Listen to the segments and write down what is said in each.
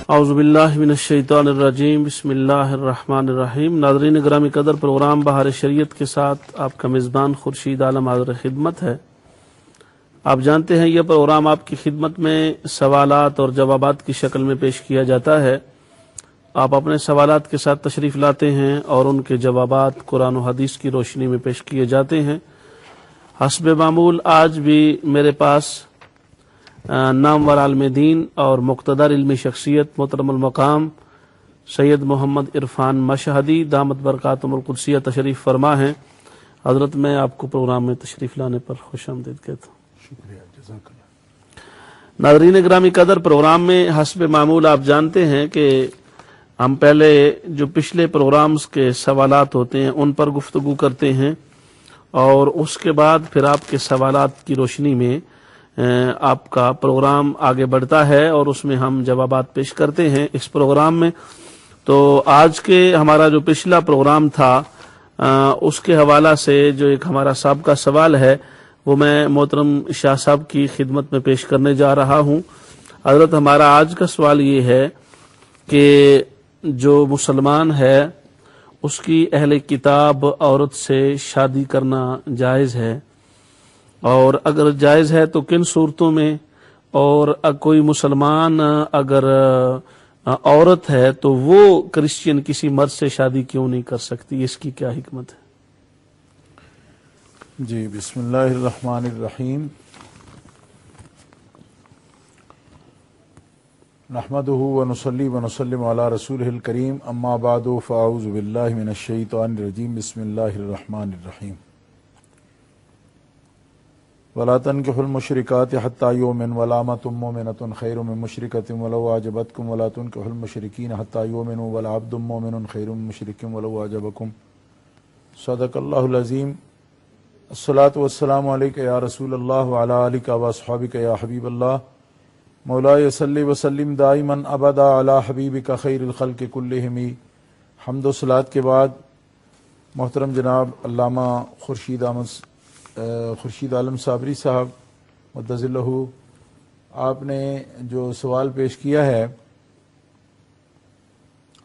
اعوذ باللہ من الشیطان الرجیم، بسم اللہ الرحمن الرحیم۔ ناظرین گرامی قدر، پروگرام بہار شریعت کے ساتھ آپ کا میزبان خورشید عالم حاضر خدمت ہے۔ آپ جانتے ہیں یہ پروگرام آپ کی خدمت میں سوالات اور جوابات کی شکل میں پیش کیا جاتا ہے۔ آپ اپنے سوالات کے ساتھ تشریف لاتے ہیں اور ان کے جوابات قرآن و حدیث کی روشنی میں پیش کیے جاتے ہیں۔ حسب معمول آج بھی میرے پاس نامور عالم دین اور مقتدر علمی شخصیت محترم المقام سید محمد عرفان مشہدی دامت برکاتہم القدسیہ تشریف فرما ہیں۔ حضرت میں آپ کو پروگرام میں تشریف لانے پر خوش آمدید کہتا ہوں۔ شکریہ، جزاک اللہ۔ ناظرین گرامی قدر، پروگرام میں حسب معمول آپ جانتے ہیں کہ ہم پہلے جو پچھلے پروگرامز کے سوالات ہوتے ہیں ان پر گفتگو کرتے ہیں اور اس کے بعد پھر آپ کے سوالات کی روشنی میں آپ کا پروگرام آگے بڑھتا ہے اور اس میں ہم جوابات پیش کرتے ہیں اس پروگرام میں۔ تو آج کے ہمارا جو پچھلا پروگرام تھا اس کے حوالہ سے جو ایک ہمارا سابقہ سوال ہے وہ میں محترم شاہ صاحب کی خدمت میں پیش کرنے جا رہا ہوں۔ حضرت ہمارا آج کا سوال یہ ہے کہ جو مسلمان ہے اس کی اہل کتاب عورت سے شادی کرنا جائز ہے، اور اگر جائز ہے تو کن صورتوں میں، اور کوئی مسلمان اگر عورت ہے تو وہ کرسچین کسی مرد سے شادی کیوں نہیں کر سکتی، اس کی کیا حکمت ہے؟ جی، بسم اللہ الرحمن الرحیم۔ نحمدہ ونصلی ونسلم علی رسولہ الکریم، اما بعد فاعوذ باللہ من الشیطان الرجیم، بسم اللہ الرحمن الرحیم۔ وَلَا تَنكِحُوا الْمُشْرِكَاتِ حَتَّى يُؤْمِنوا وَلَأَمَةٌ مُّؤْمِنَةٌ خَيْرٌ مِّن مُّشْرِكَةٍ وَلَوْ أَعْجَبَتْكُمْ وَلَا تُنكِحُوا الْمُشْرِكِينَ حَتَّى يُؤْمِنُوا وَلَعَبْدٌ مُّؤْمِنٌ خَيْرٌ مِّن مُّشْرِكٍ وَلَوْ أَعْجَبَكُمْ صدق اللہ العظیم۔ الصلاۃ والسلام علیک یا رسول اللہ وعلی آلک واصحابک یا حبیب اللہ، مولاي صلی وسلم دائما ابدا علی حبیبک خیر الخلق کلہم۔ حمد و صلوات کے بعد محترم جناب علامہ خورشید عالم صابری صاحب مدظ اللہ، آپ نے جو سوال پیش کیا ہے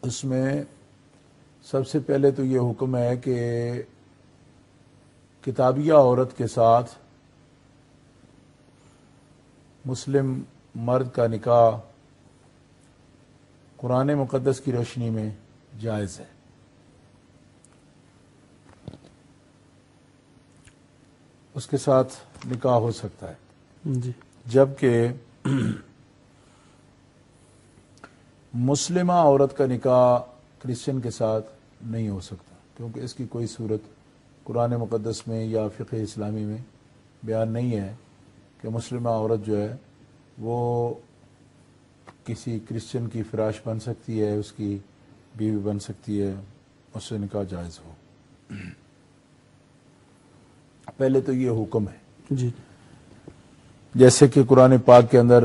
اس میں سب سے پہلے تو یہ حکم ہے کہ کتابیہ عورت کے ساتھ مسلم مرد کا نکاح قرآن مقدس کی روشنی میں جائز ہے۔ اس کے ساتھ نکاح ہو سکتا ہے، جی، جبکہ مسلمہ عورت کا نکاح کرسچن کے ساتھ نہیں ہو سکتا، کیونکہ اس کی کوئی صورت قرآن مقدس میں یا فقہ اسلامی میں بیان نہیں ہے کہ مسلمہ عورت جو ہے وہ کسی کرسچن کی فراش بن سکتی ہے، اس کی بیوی بن سکتی ہے، اس سے نکاح جائز ہو۔ پہلے تو یہ حکم ہے، جی، جیسے کہ قرآن پاک کے اندر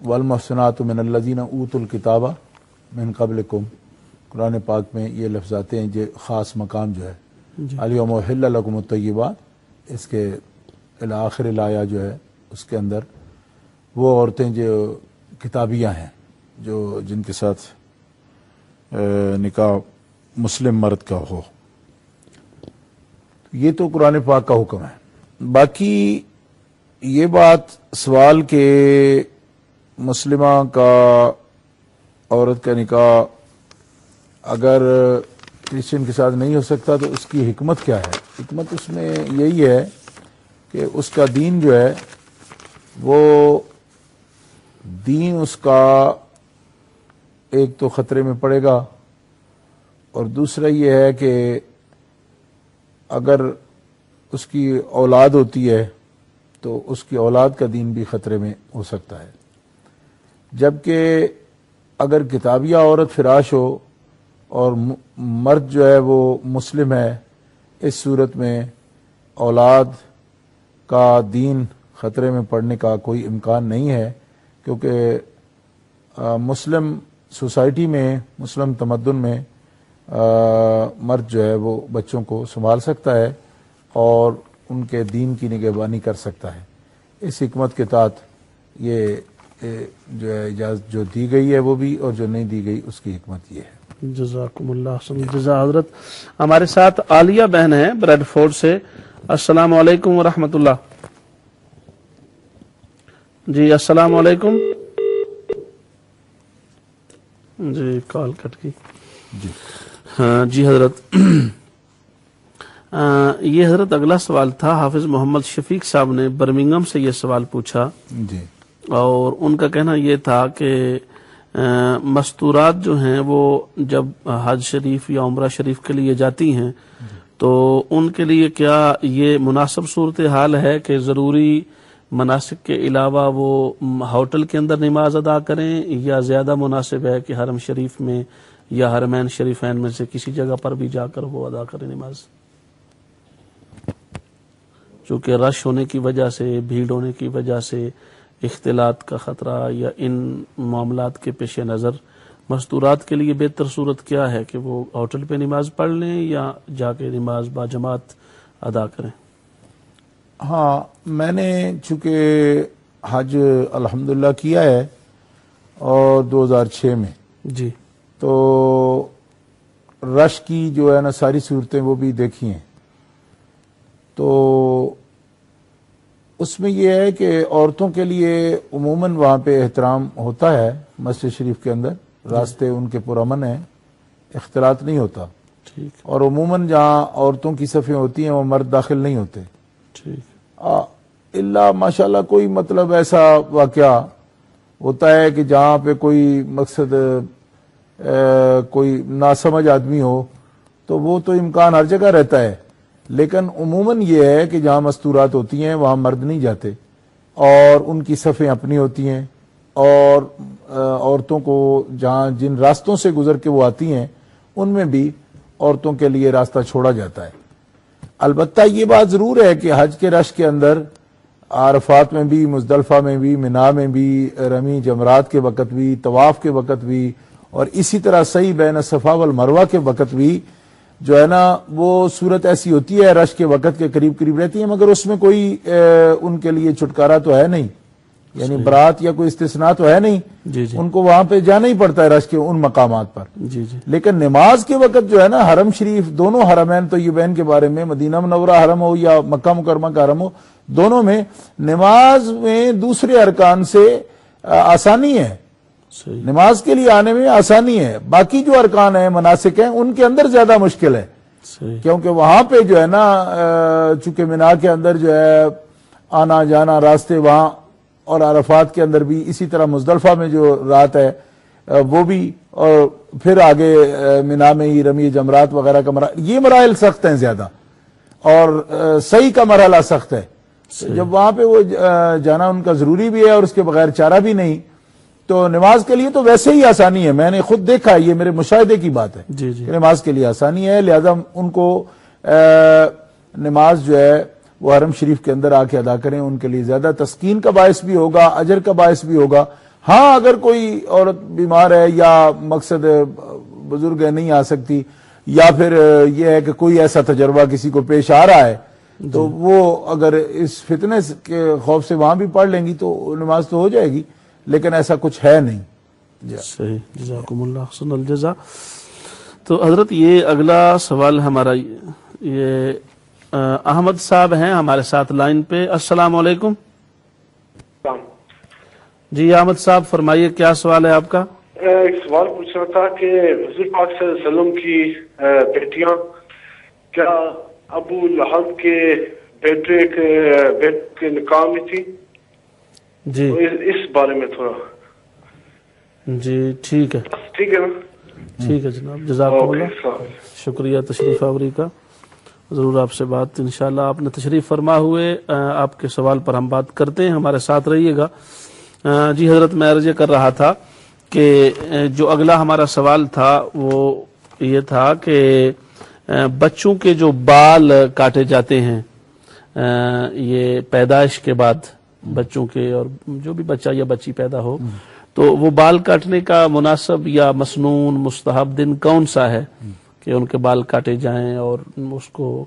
والمحصنات من الذین اوتوا الکتاب من قبلکم، قرآن پاک میں یہ لفظ آتے ہیں، یہ خاص مقام جو ہے الیوم احل لکم الطیبات، اس کے آخر الآیہ جو ہے اس کے اندر وہ عورتیں جو کتابیہ ہیں، جو جن کے ساتھ نکاح مسلم مرد کا ہو، یہ تو قرآن پاک کا حکم ہے۔ باقی یہ بات سوال کہ مسلمہ کا عورت کا نکاح اگر کرسچن کے ساتھ نہیں ہو سکتا تو اس کی حکمت کیا ہے؟ حکمت اس میں یہی ہے کہ اس کا دین جو ہے وہ دین اس کا ایک تو خطرے میں پڑے گا، اور دوسرا یہ ہے کہ اگر اس کی اولاد ہوتی ہے تو اس کی اولاد کا دین بھی خطرے میں ہو سکتا ہے۔ جبکہ اگر کتابیہ عورت فراش ہو اور مرد جو ہے وہ مسلم ہے، اس صورت میں اولاد کا دین خطرے میں پڑنے کا کوئی امکان نہیں ہے، کیونکہ مسلم سوسائٹی میں، مسلم تمدن میں مرد جو ہے وہ بچوں کو سنبھال سکتا ہے اور ان کے دین کی نگہبانی کر سکتا ہے۔ اس حکمت کے تحت یہ جو ہے اجازت جو دی گئی ہے وہ بھی، اور جو نہیں دی گئی اس کی حکمت یہ ہے۔ جزاکم اللہ حسن الجزا۔ حضرت ہمارے ساتھ عالیہ بہن ہیں بریڈ فورڈ سے۔ السلام علیکم ورحمۃ اللہ۔ جی السلام علیکم۔ جی کال کٹ گئی۔ جی ہاں جی حضرت، یہ حضرت اگلا سوال تھا، حافظ محمد شفیق صاحب نے برمنگم سے یہ سوال پوچھا، جی اور ان کا کہنا یہ تھا کہ مستورات جو ہیں وہ جب حج شریف یا عمرہ شریف کے لیے جاتی ہیں تو ان کے لیے کیا یہ مناسب صورتحال ہے کہ ضروری مناسک کے علاوہ وہ ہوٹل کے اندر نماز ادا کریں، یا زیادہ مناسب ہے کہ حرم شریف میں یا حرمین شریفین میں سے کسی جگہ پر بھی جا کر وہ ادا کریں نماز؟ چونکہ رش ہونے کی وجہ سے، بھیڑ ہونے کی وجہ سے اختلاط کا خطرہ، یا ان معاملات کے پیش نظر مستورات کے لیے بہتر صورت کیا ہے کہ وہ ہوٹل پہ نماز پڑھ لیں یا جا کے نماز با جماعت ادا کریں؟ ہاں، میں نے چونکہ حج الحمدللہ کیا ہے اور 2006 میں، جی تو رش کی جو ہے نا ساری صورتیں وہ بھی دیکھی ہیں، تو اس میں یہ ہے کہ عورتوں کے لیے عموماً وہاں پہ احترام ہوتا ہے مسجد شریف کے اندر، راستے ان کے پرامن ہیں، اختلاط نہیں ہوتا، ٹھیک اور عموماً جہاں عورتوں کی صفیں ہوتی ہیں وہ مرد داخل نہیں ہوتے، ٹھیک الا ماشاءاللہ کوئی مطلب ایسا واقعہ ہوتا ہے کہ جہاں پہ کوئی مقصد کوئی ناسمجھ آدمی ہو تو وہ تو امکان ہر جگہ رہتا ہے، لیکن عموماً یہ ہے کہ جہاں مستورات ہوتی ہیں وہاں مرد نہیں جاتے، اور ان کی صفیں اپنی ہوتی ہیں، اور عورتوں کو جہاں جن راستوں سے گزر کے وہ آتی ہیں ان میں بھی عورتوں کے لیے راستہ چھوڑا جاتا ہے۔ البتہ یہ بات ضرور ہے کہ حج کے رش کے اندر عرفات میں بھی، مزدلفہ میں بھی، منا میں بھی، رمی جمرات کے وقت بھی، طواف کے وقت بھی، اور اسی طرح سعی بین الصفا والمروہ کے وقت بھی جو ہے نا وہ صورت ایسی ہوتی ہے، رش کے وقت کے قریب قریب رہتی ہے، مگر اس میں کوئی ان کے لیے چھٹکارا تو ہے نہیں، یعنی برات یا کوئی استثناء تو ہے نہیں، جی جی ان کو وہاں پہ جانا ہی پڑتا ہے رش کے ان مقامات پر۔ جی جی لیکن نماز کے وقت جو ہے نا حرم شریف، دونوں حرمین طیبین کے بارے میں، مدینہ منورہ حرم ہو یا مکہ مکرمہ کا حرم ہو، دونوں میں نماز میں دوسرے ارکان سے آسانی ہے، صحیح نماز کے لیے آنے میں آسانی ہے، باقی جو ارکان ہیں مناسک ہیں ان کے اندر زیادہ مشکل ہے، صحیح کیونکہ وہاں پہ جو ہے نا چونکہ مینا کے اندر جو ہے آنا جانا راستے وہاں، اور عرفات کے اندر بھی اسی طرح، مزدلفہ میں جو رات ہے وہ بھی، اور پھر آگے مینا میں ہی رمی جمرات وغیرہ کا یہ مراحل سخت ہیں زیادہ، اور صحیح کا مرحلہ سخت ہے، جب وہاں پہ وہ جانا ان کا ضروری بھی ہے اور اس کے بغیر چارہ بھی نہیں، تو نماز کے لیے تو ویسے ہی آسانی ہے، میں نے خود دیکھا، یہ میرے مشاہدے کی بات ہے جی جی کہ نماز کے لیے آسانی ہے، لہذا ان کو نماز جو ہے وہ حرم شریف کے اندر آ کے ادا کریں، ان کے لیے زیادہ تسکین کا باعث بھی ہوگا، اجر کا باعث بھی ہوگا۔ ہاں اگر کوئی عورت بیمار ہے یا مقصد بزرگ ہے نہیں آ سکتی، یا پھر یہ ہے کہ کوئی ایسا تجربہ کسی کو پیش آ رہا ہے، تو وہ اگر اس فتنے کے خوف سے وہاں بھی پڑھ لیں گی تو نماز تو ہو جائے گی، لیکن ایسا کچھ ہے نہیں۔ صحیح، جزاکم اللہ حسن الجزا۔ تو حضرت یہ اگلا سوال ہمارا، یہ احمد صاحب ہیں ہمارے ساتھ لائن پہ۔ السلام علیکم۔ جی احمد صاحب فرمائیے، کیا سوال ہے آپ کا؟ ایک سوال پوچھنا تھا کہ حضور پاک صلی اللہ علیہ وسلم کی بیٹیاں کیا ابو لہب کے بیٹے کے نکاح میں تھی؟ جی اس بارے میں تھوڑا۔ جی ٹھیک ہے، ٹھیک ہے نا؟ ٹھیک ہے جناب، جزاکم اللہ، شکریہ تشریف آوری کا۔ ضرور آپ سے بات انشاءاللہ، آپ نے تشریف فرما ہوئے آپ کے سوال پر ہم بات کرتے ہیں، ہمارے ساتھ رہیے گا۔ جی حضرت، میں عرض کر رہا تھا کہ جو اگلا ہمارا سوال تھا وہ یہ تھا کہ بچوں کے جو بال کاٹے جاتے ہیں یہ پیدائش کے بعد بچوں کے، اور جو بھی بچہ یا بچی پیدا ہو، تو وہ بال کاٹنے کا مناسب یا مسنون مستحب دن کون سا ہے کہ ان کے بال کاٹے جائیں، اور اس کو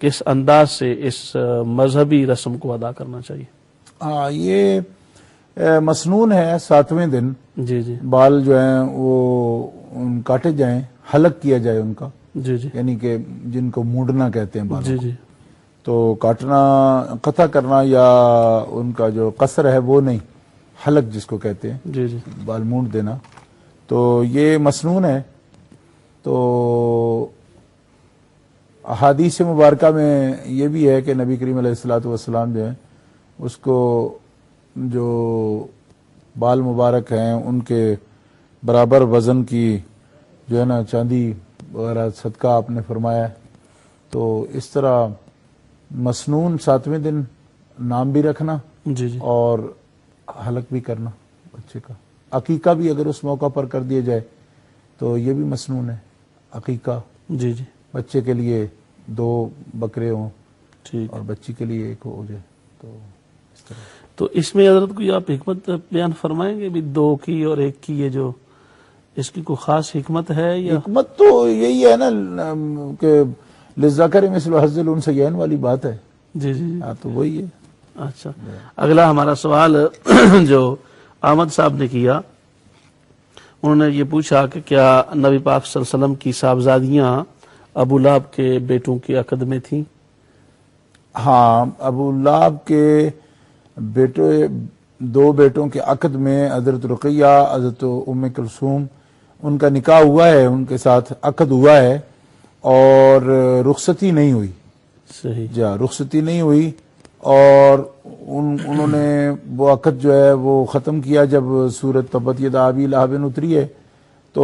کس انداز سے اس مذہبی رسم کو ادا کرنا چاہیے؟ ہاں، یہ مسنون ہے 7ویں دن جی جی بال جو ہیں وہ کاٹے جائیں، حلق کیا جائے ان کا، جی جی یعنی کہ جن کو مونڈنا کہتے ہیں بالوں جی کو، جی تو کاٹنا، قطع کرنا یا ان کا جو قصر ہے وہ نہیں، حلق جس کو کہتے ہیں، جی جی بال مونڈ دینا، تو یہ مسنون ہے۔ تو احادیث مبارکہ میں یہ بھی ہے کہ نبی کریم علیہ الصلوۃ والسلام جو ہے اس کو جو بال مبارک ہیں ان کے برابر وزن کی جو ہے نا چاندی وغیرہ صدقہ آپ نے فرمایا ہے۔ تو اس طرح مسنون 7ویں دن نام بھی رکھنا جی جی اور حلق بھی کرنا بچے کا، عقیقہ بھی اگر اس موقع پر کر دیا جائے تو یہ بھی مسنون ہے، عقیقہ جی جی بچے کے لیے 2 بکرے ہوں ٹھیک۔ اور بچی کے لیے 1 ہو جائے، تو اس طرح۔ تو اس میں حضرت کوئی آپ حکمت بیان فرمائیں گے بھی 2 کی اور 1 کی، یہ جو اس کی کوئی خاص حکمت ہے یا؟ حکمت تو یہی ہے نا کہ للذکر مثل حظ الانثیین والی بات ہے، جی جی ہاں تو وہی ہے۔ اچھا، اگلا ہمارا سوال جو احمد صاحب نے کیا، انہوں نے یہ پوچھا کہ کیا نبی پاک صلی اللہ علیہ وسلم کی صاحبزادیاں ابو لہب کے بیٹوں کے عقد میں تھیں؟ ہاں، ابو لہب کے بیٹے 2 بیٹوں کے عقد میں حضرت رقیہ، حضرت ام کلثوم، ان کا نکاح ہوا ہے، ان کے ساتھ عقد ہوا ہے اور رخصتی نہیں ہوئی، صحیح، جا رخصتی نہیں ہوئی، اور انہوں نے وہ عقد جو ہے وہ ختم کیا جب سورۃ تبت یدا ابی لہب اتری ہے، تو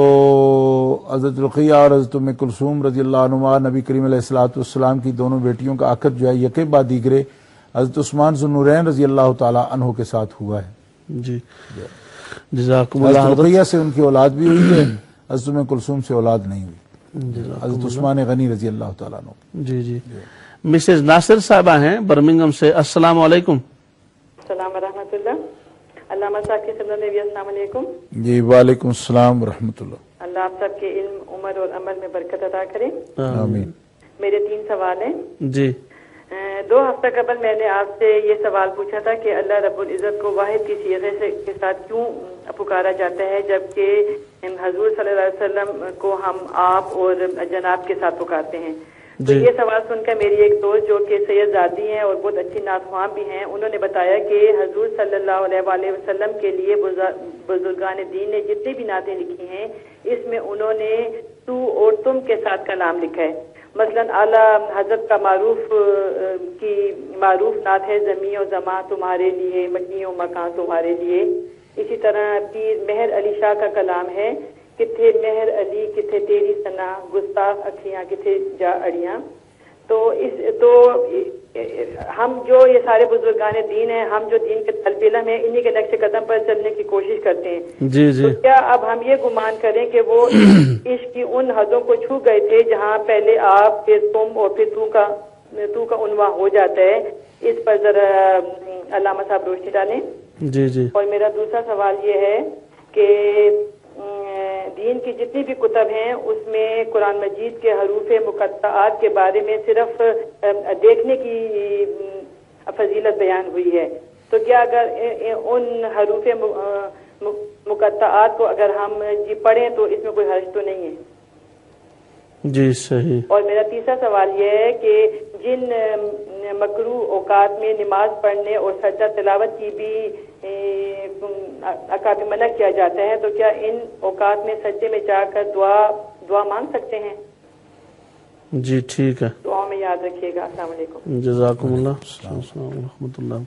حضرت رقیہ اور حضرت ام کلثوم رضی اللہ عنہما نبی کریم علیہ الصلوۃ والسلام کی دونوں بیٹیوں کا عقد جو ہے یکے بعد دیگرے حضرت عثمان ذو النورین رضی اللہ تعالی عنہ کے ساتھ ہوا ہے۔ جی جزاکم اللہ حضرت حضرت، رقیہ سے ان کی اولاد بھی ہوئی ہے، حضرت ام کلثوم سے اولاد نہیں ہوئی، جزاکم حضرت اللہ۔ عثمان غنی رضی اللہ تعالیٰ عنہ۔ جی جی مسز ناصر صاحبہ ہیں برمنگم سے، السلام علیکم۔ السلام ورحمۃ اللہ۔ علامہ صاحب کی سبب نبی، السلام علیکم۔ جی وعلیکم السلام ورحمۃ اللہ۔ اللہ آپ سب کے علم، عمر اور عمل میں برکت عطا کرے۔ آمین۔ میرے 3 سوال ہیں۔ جی 2 ہفتہ قبل میں نے آپ سے یہ سوال پوچھا تھا کہ اللہ رب العزت کو واحد کی صیغے کے ساتھ کیوں پکارا جاتا ہے، جبکہ حضور صلی اللہ علیہ وسلم کو ہم آپ اور جناب کے ساتھ پکارتے ہیں۔ تو یہ سوال سن کر میری ایک دوست جو کہ سید زادی ہیں اور بہت اچھی نعت خواں بھی ہیں، انہوں نے بتایا کہ حضور صلی اللہ علیہ وسلم کے لیے بزرگان دین نے جتنی بھی نعتیں لکھی ہیں، اس میں انہوں نے تو اور تم کے ساتھ کلام لکھا ہے۔ مثلا اعلیٰ حضرت کا معروف نعت ہے زمین و زماں تمہارے لیے، مٹی و مکان تمہارے لیے۔ اسی طرح پیر مہر علی شاہ کا کلام ہے، کتھے مہر علی کتھے تیری ثنا، گستاخ اکھیاں کتھے جا اڑیاں۔ تو ہم جو یہ سارے بزرگان دین ہیں، ہم جو دین کے طالب علم ہیں، انہی کے نقش قدم پر چلنے کی کوشش کرتے ہیں۔ جی جی تو کیا اب ہم یہ گمان کریں کہ وہ عشق کی ان حدوں کو چھو گئے تھے جہاں پہلے آپ، پھر تم اور پھر تو کا عنوان ہو جاتا ہے؟ اس پر ذرا علامہ صاحب روشنی ڈالیں۔ جی جی اور میرا دوسرا سوال یہ ہے کہ دین کی جتنی بھی کتب ہیں اس میں قرآن مجید کے حروف مقطعات کے بارے میں صرف دیکھنے کی فضیلت بیان ہوئی ہے، تو کیا اگر ان حروف مقطعات کو اگر ہم پڑھیں تو اس میں کوئی حرج تو نہیں ہے؟ جی صحیح۔ اور میرا تیسرا سوال یہ ہے کہ جن مکروہ اوقات میں نماز پڑھنے اور سجدہ تلاوت کی بھی کافی منع کیا جاتا ہے، تو کیا ان اوقات میں سجدے میں جا کر دعا مانگ سکتے ہیں؟ جی ٹھیک ہے، دعاؤں میں یاد رکھیے گا۔ السلام علیکم۔ جزاکم اللہ، السلام ورحمۃ اللہ۔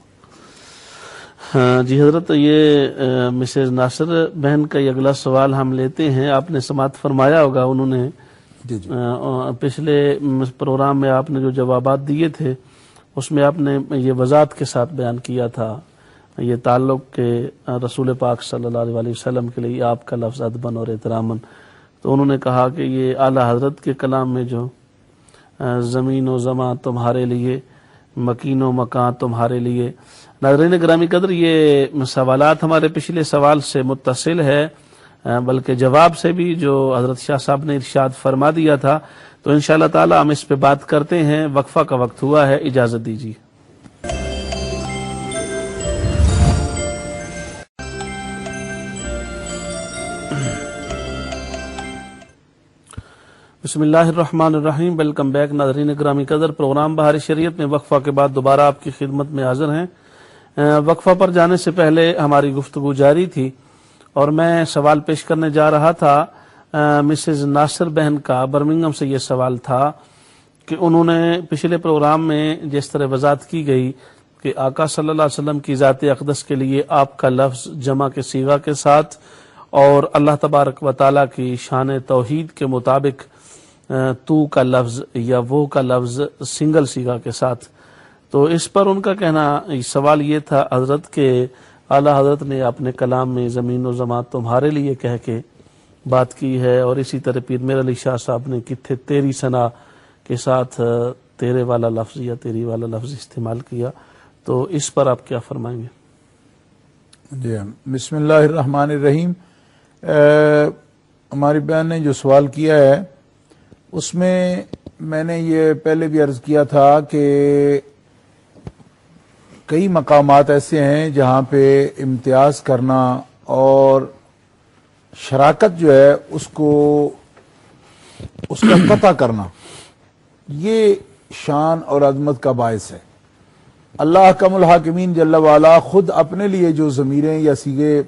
ہاں جی حضرت، یہ مسز ناصر بہن کا یہ اگلا سوال ہم لیتے ہیں۔ آپ نے سماعت فرمایا ہوگا، انہوں نے پچھلے پروگرام میں آپ نے جو جوابات دیے تھے اس میں آپ نے یہ وضاحت کے ساتھ بیان کیا تھا یہ تعلق کہ رسول پاک صلی اللہ علیہ وسلم کے لیے آپ کا لفظ ادبن اور احترامن، تو انہوں نے کہا کہ یہ اعلیٰ حضرت کے کلام میں جو زمین و زماں تمہارے لیے، مکین و مکان تمہارے لیے۔ ناظرین گرامی قدر، یہ سوالات ہمارے پچھلے سوال سے متصل ہے، بلکہ جواب سے بھی جو حضرت شاہ صاحب نے ارشاد فرما دیا تھا، تو انشاءاللہ تعالی ہم اس پہ بات کرتے ہیں۔ وقفہ کا وقت ہوا ہے، اجازت دیجیے۔ بسم اللہ الرحمن الرحیم. ویلکم بیک ناظرین گرامی قدر. پروگرام بہار شریعت میں وقفہ کے بعد دوبارہ آپ کی خدمت میں حاضر ہیں. وقفہ پر جانے سے پہلے ہماری گفتگو جاری تھی اور میں سوال پیش کرنے جا رہا تھا. مسز ناصر بہن کا برمنگم سے یہ سوال تھا کہ انہوں نے پچھلے پروگرام میں جس طرح وضاحت کی گئی کہ آقا صلی اللہ علیہ وسلم کی ذات اقدس کے لیے آپ کا لفظ جمع کے صیغہ کے ساتھ اور اللہ تبارک و تعالیٰ کی شان توحید کے مطابق تو کا لفظ یا وہ کا لفظ سنگل صیغہ کے ساتھ. تو اس پر ان کا کہنا سوال یہ تھا حضرت کہ اعلیٰ حضرت نے اپنے کلام میں زمین و زمان تمہارے لیے کہہ کے بات کی ہے اور اسی طرح پیر میر علی شاہ صاحب نے کتھے تیری ثنا کے ساتھ تیرے والا لفظ یا تیری والا لفظ استعمال کیا. تو اس پر آپ کیا فرمائیں گے؟ جی بسم اللہ الرحمن الرحیم. ہماری بہن نے جو سوال کیا ہے اس میں نے یہ پہلے بھی عرض کیا تھا کہ کئی مقامات ایسے ہیں جہاں پہ امتیاز کرنا اور شراکت جو ہے اس کا قطع کرنا یہ شان اور عظمت کا باعث ہے. اللہ احکم الحاکمین جل وعلا خود اپنے لیے جو ضمیریں یا صیغے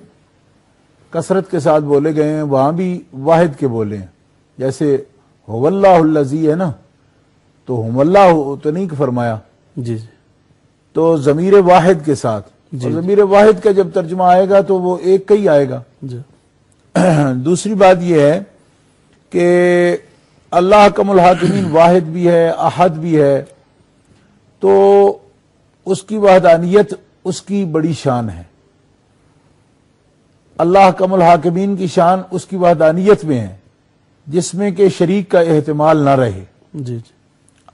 کثرت کے ساتھ بولے گئے ہیں وہاں بھی واحد کے بولے ہیں. جیسے هو اللہ الذی ہے نا, تو ہم اللہ تو نہیں فرمایا, جی تو ضمیر واحد کے ساتھ. اور ضمیر واحد کا جب ترجمہ آئے گا تو وہ ایک کا ہی آئے گا. دوسری بات یہ ہے کہ اللہ حکم الحاکمین واحد بھی ہے, احد بھی ہے, تو اس کی وحدانیت اس کی بڑی شان ہے. اللہ حکم الحاکمین کی شان اس کی وحدانیت میں ہے جس میں کہ شریک کا احتمال نہ رہے. جی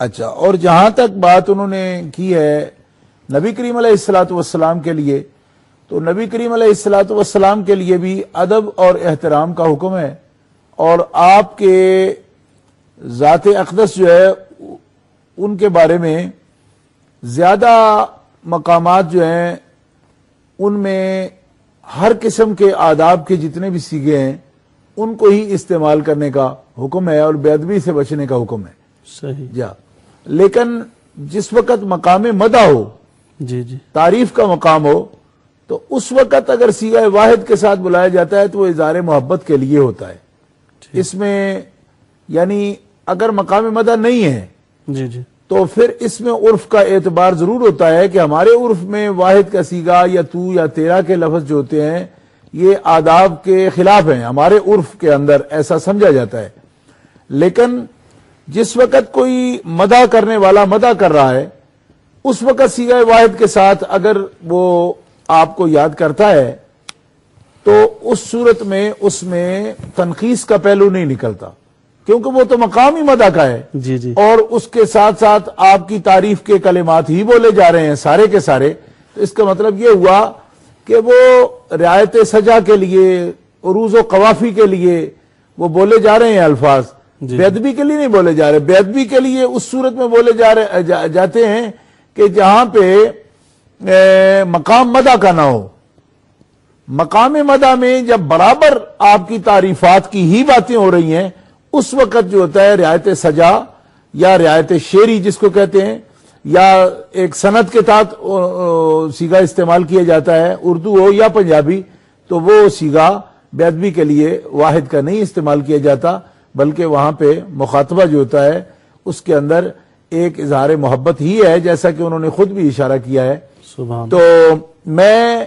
اچھا, اور جہاں تک بات انہوں نے کی ہے نبی کریم علیہ الصلوۃ والسلام کے لیے, تو نبی کریم علیہ الصلوۃ والسلام کے لیے بھی ادب اور احترام کا حکم ہے. اور آپ کے ذات اقدس جو ہے ان کے بارے میں زیادہ مقامات جو ہیں ان میں ہر قسم کے آداب کے جتنے بھی صیغے ہیں ان کو ہی استعمال کرنے کا حکم ہے اور بے ادبی سے بچنے کا حکم ہے. صحیح. جا لیکن جس وقت مقام مدح ہو, جی تعریف کا مقام ہو, تو اس وقت اگر صیغہ واحد کے ساتھ بلایا جاتا ہے تو وہ اظہار محبت کے لیے ہوتا ہے. اس میں یعنی اگر مقام مدح نہیں ہے جی تو پھر اس میں عرف کا اعتبار ضرور ہوتا ہے کہ ہمارے عرف میں واحد کا صیغہ یا تو یا تیرا کے لفظ جو ہوتے ہیں یہ آداب کے خلاف ہیں. ہمارے عرف کے اندر ایسا سمجھا جاتا ہے. لیکن جس وقت کوئی مدح کرنے والا مدح کر رہا ہے اس وقت صیغہ واحد کے ساتھ اگر وہ آپ کو یاد کرتا ہے تو اس صورت میں اس میں تنقیص کا پہلو نہیں نکلتا, کیونکہ وہ تو مقام ہی مدح کا ہے. جی اور اس کے ساتھ ساتھ آپ کی تعریف کے کلمات ہی بولے جا رہے ہیں سارے کے سارے. تو اس کا مطلب یہ ہوا کہ وہ رعایت سجا کے لیے, عروض و قوافی کے لیے وہ بولے جا رہے ہیں الفاظ, بے ادبی کے لیے نہیں بولے جا رہے. بے ادبی کے لیے اس صورت میں بولے جاتے ہیں کہ جہاں پہ مقام مدح کا نہ ہو. مقام مدح میں جب برابر آپ کی تعریفات کی ہی باتیں ہو رہی ہیں اس وقت جو ہوتا ہے رعایت سجا یا رعایت شعری جس کو کہتے ہیں, یا ایک سند کے تحت صیغہ استعمال کیا جاتا ہے, اردو ہو یا پنجابی, تو وہ صیغہ بے ادبی کے لیے واحد کا نہیں استعمال کیا جاتا, بلکہ وہاں پہ مخاطبہ جو ہوتا ہے اس کے اندر ایک اظہار محبت ہی ہے, جیسا کہ انہوں نے خود بھی اشارہ کیا ہے. تو میں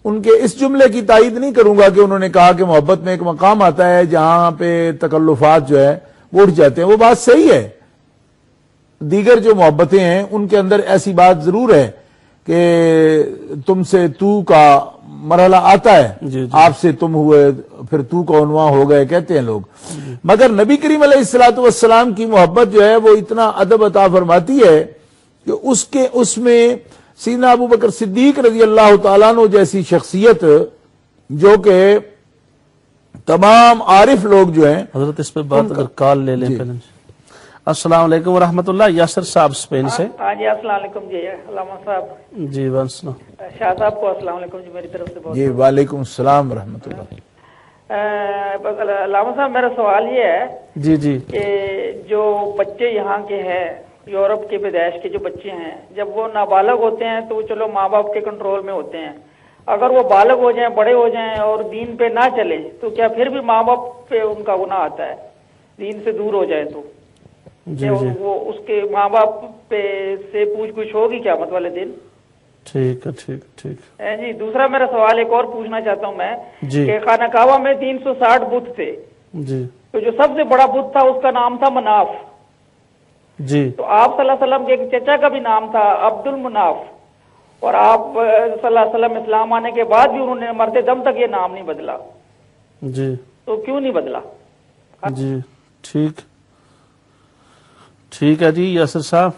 ان کے اس جملے کی تائید نہیں کروں گا کہ انہوں نے کہا کہ محبت میں ایک مقام آتا ہے جہاں پہ تکلفات جو ہے وہ اٹھ جاتے ہیں. وہ بات صحیح ہے, دیگر جو محبتیں ہیں ان کے اندر ایسی بات ضرور ہے کہ تم سے تو کا مرحلہ آتا ہے, آپ سے تم ہوئے پھر تو کا عنواں ہو گئے کہتے ہیں لوگ. مگر نبی کریم علیہ الصلوۃ والسلام کی محبت جو ہے وہ اتنا ادب عطا فرماتی ہے کہ اس میں سیدنا ابو بکر صدیق رضی اللہ تعالیٰ عنہ جیسی شخصیت جو کہ تمام عارف لوگ جو ہیں. حضرت اس پہ بات اگر کال لے لیں پہلے. السلام علیکم ورحمۃ اللہ. یاسر صاحب اسپین سے. ہاں جی السلام علیکم. جی علامہ صاحب. جی وعلیکم السلام. شاہ صاحب کو السلام علیکم جی میری طرف سے بہت. جی وعلیکم السلام ورحمۃ اللہ. علامہ صاحب میرا سوال یہ ہے جی جی کہ جو بچے یہاں کے ہیں، یورپ کے پیدائش کے جو بچے ہیں، جب وہ نابالغ ہوتے ہیں تو چلو ماں باپ کے کنٹرول میں ہوتے ہیں، اگر وہ بالغ ہو جائیں، بڑے ہو جائیں اور دین پہ نہ چلے تو کیا پھر بھی ماں باپ پہ ان کا گناہ آتا ہے؟ دین سے دور ہو جائے تو جی جی وہ اس کے ماں باپ پہ سے پوچھ گچھ ہوگی قیامت والے دن؟ ٹھیک ہے ٹھیک ٹھیک جی دوسرا میرا سوال ایک اور پوچھنا چاہتا ہوں میں جی کہ خانہ کعبہ میں 360 بت تھے، جی تو جو سب سے بڑا بت تھا اس کا نام تھا مناف، جی تو آپ صلی اللہ علیہ وسلم کے ایک چچا کا بھی نام تھا عبد المناف، اور آپ صلی اللہ علیہ وسلم اسلام آنے کے بعد بھی انہوں نے مرتے دم تک یہ نام نہیں بدلا، جی تو کیوں نہیں بدلا؟ جی ٹھیک ہے جی یاسر صاحب،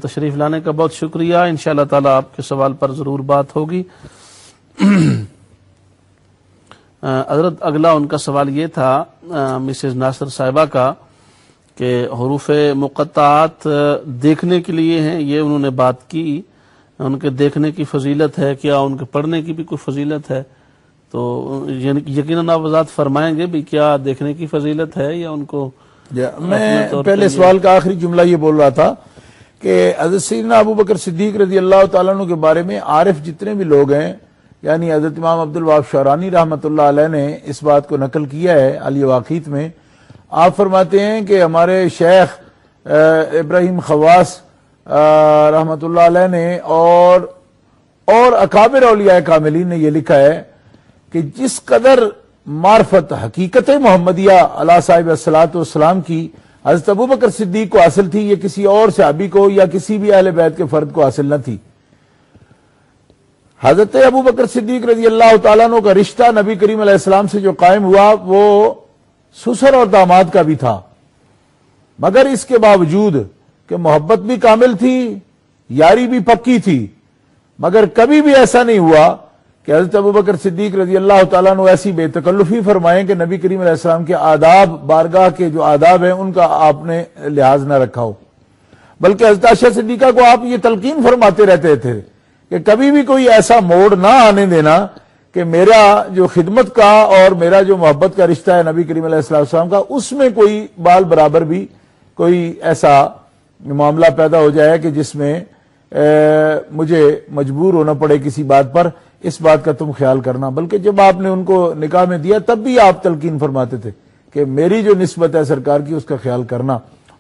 تشریف لانے کا بہت شکریہ، انشاءاللہ تعالی آپ کے سوال پر ضرور بات ہوگی۔ حضرت اگلا ان کا سوال یہ تھا مسز ناصر صاحبہ کا کہ حروف مقطعات دیکھنے کے لیے ہیں، یہ انہوں نے بات کی، ان کے دیکھنے کی فضیلت ہے کیا، ان کے پڑھنے کی بھی کوئی فضیلت ہے؟ تو یقیناً آپ وضاحت فرمائیں گے بھی کیا دیکھنے کی فضیلت ہے یا ان کو؟ میں پہلے سوال کا آخری جملہ یہ بول رہا تھا کہ حضرت سیدنا ابو بکر صدیق رضی اللہ تعالیٰ عنہ کے بارے میں عارف جتنے بھی لوگ ہیں، یعنی حضرت امام عبد الوہاب شعرانی رحمۃ اللہ علیہ نے اس بات کو نقل کیا ہے علی واقعیت میں۔ آپ فرماتے ہیں کہ ہمارے شیخ ابراہیم خواص رحمۃ اللہ علیہ نے اور اکابر اولیاء کاملین نے یہ لکھا ہے کہ جس قدر معرفت حقیقت محمدیہ علیہ صاحب الصلاۃ والسلام کی حضرت ابو بکر صدیق کو حاصل تھی، یہ کسی اور صحابی کو یا کسی بھی اہل بیت کے فرد کو حاصل نہ تھی۔ حضرت ابو بکر صدیق رضی اللہ تعالیٰ عنہ کا رشتہ نبی کریم علیہ السلام سے جو قائم ہوا وہ سسر اور داماد کا بھی تھا، مگر اس کے باوجود کہ محبت بھی کامل تھی، یاری بھی پکی تھی، مگر کبھی بھی ایسا نہیں ہوا کہ حضرت ابو بکر صدیق رضی اللہ تعالیٰ عنہ ایسی بے تکلفی فرمائیں کہ نبی کریم علیہ السلام کے آداب، بارگاہ کے جو آداب ہیں ان کا آپ نے لحاظ نہ رکھا ہو، بلکہ حضرت عائشہ صدیقہ کو آپ یہ تلقین فرماتے رہتے تھے کہ کبھی بھی کوئی ایسا موڑ نہ آنے دینا کہ میرا جو خدمت کا اور میرا جو محبت کا رشتہ ہے نبی کریم علیہ السلام کا، اس میں کوئی بال برابر بھی کوئی ایسا معاملہ پیدا ہو جائے کہ جس میں مجھے مجبور ہونا پڑے کسی بات پر، اس بات کا تم خیال کرنا۔ بلکہ جب آپ نے ان کو نکاح میں دیا تب بھی آپ تلقین فرماتے تھے کہ میری جو نسبت ہے سرکار کی اس کا خیال کرنا۔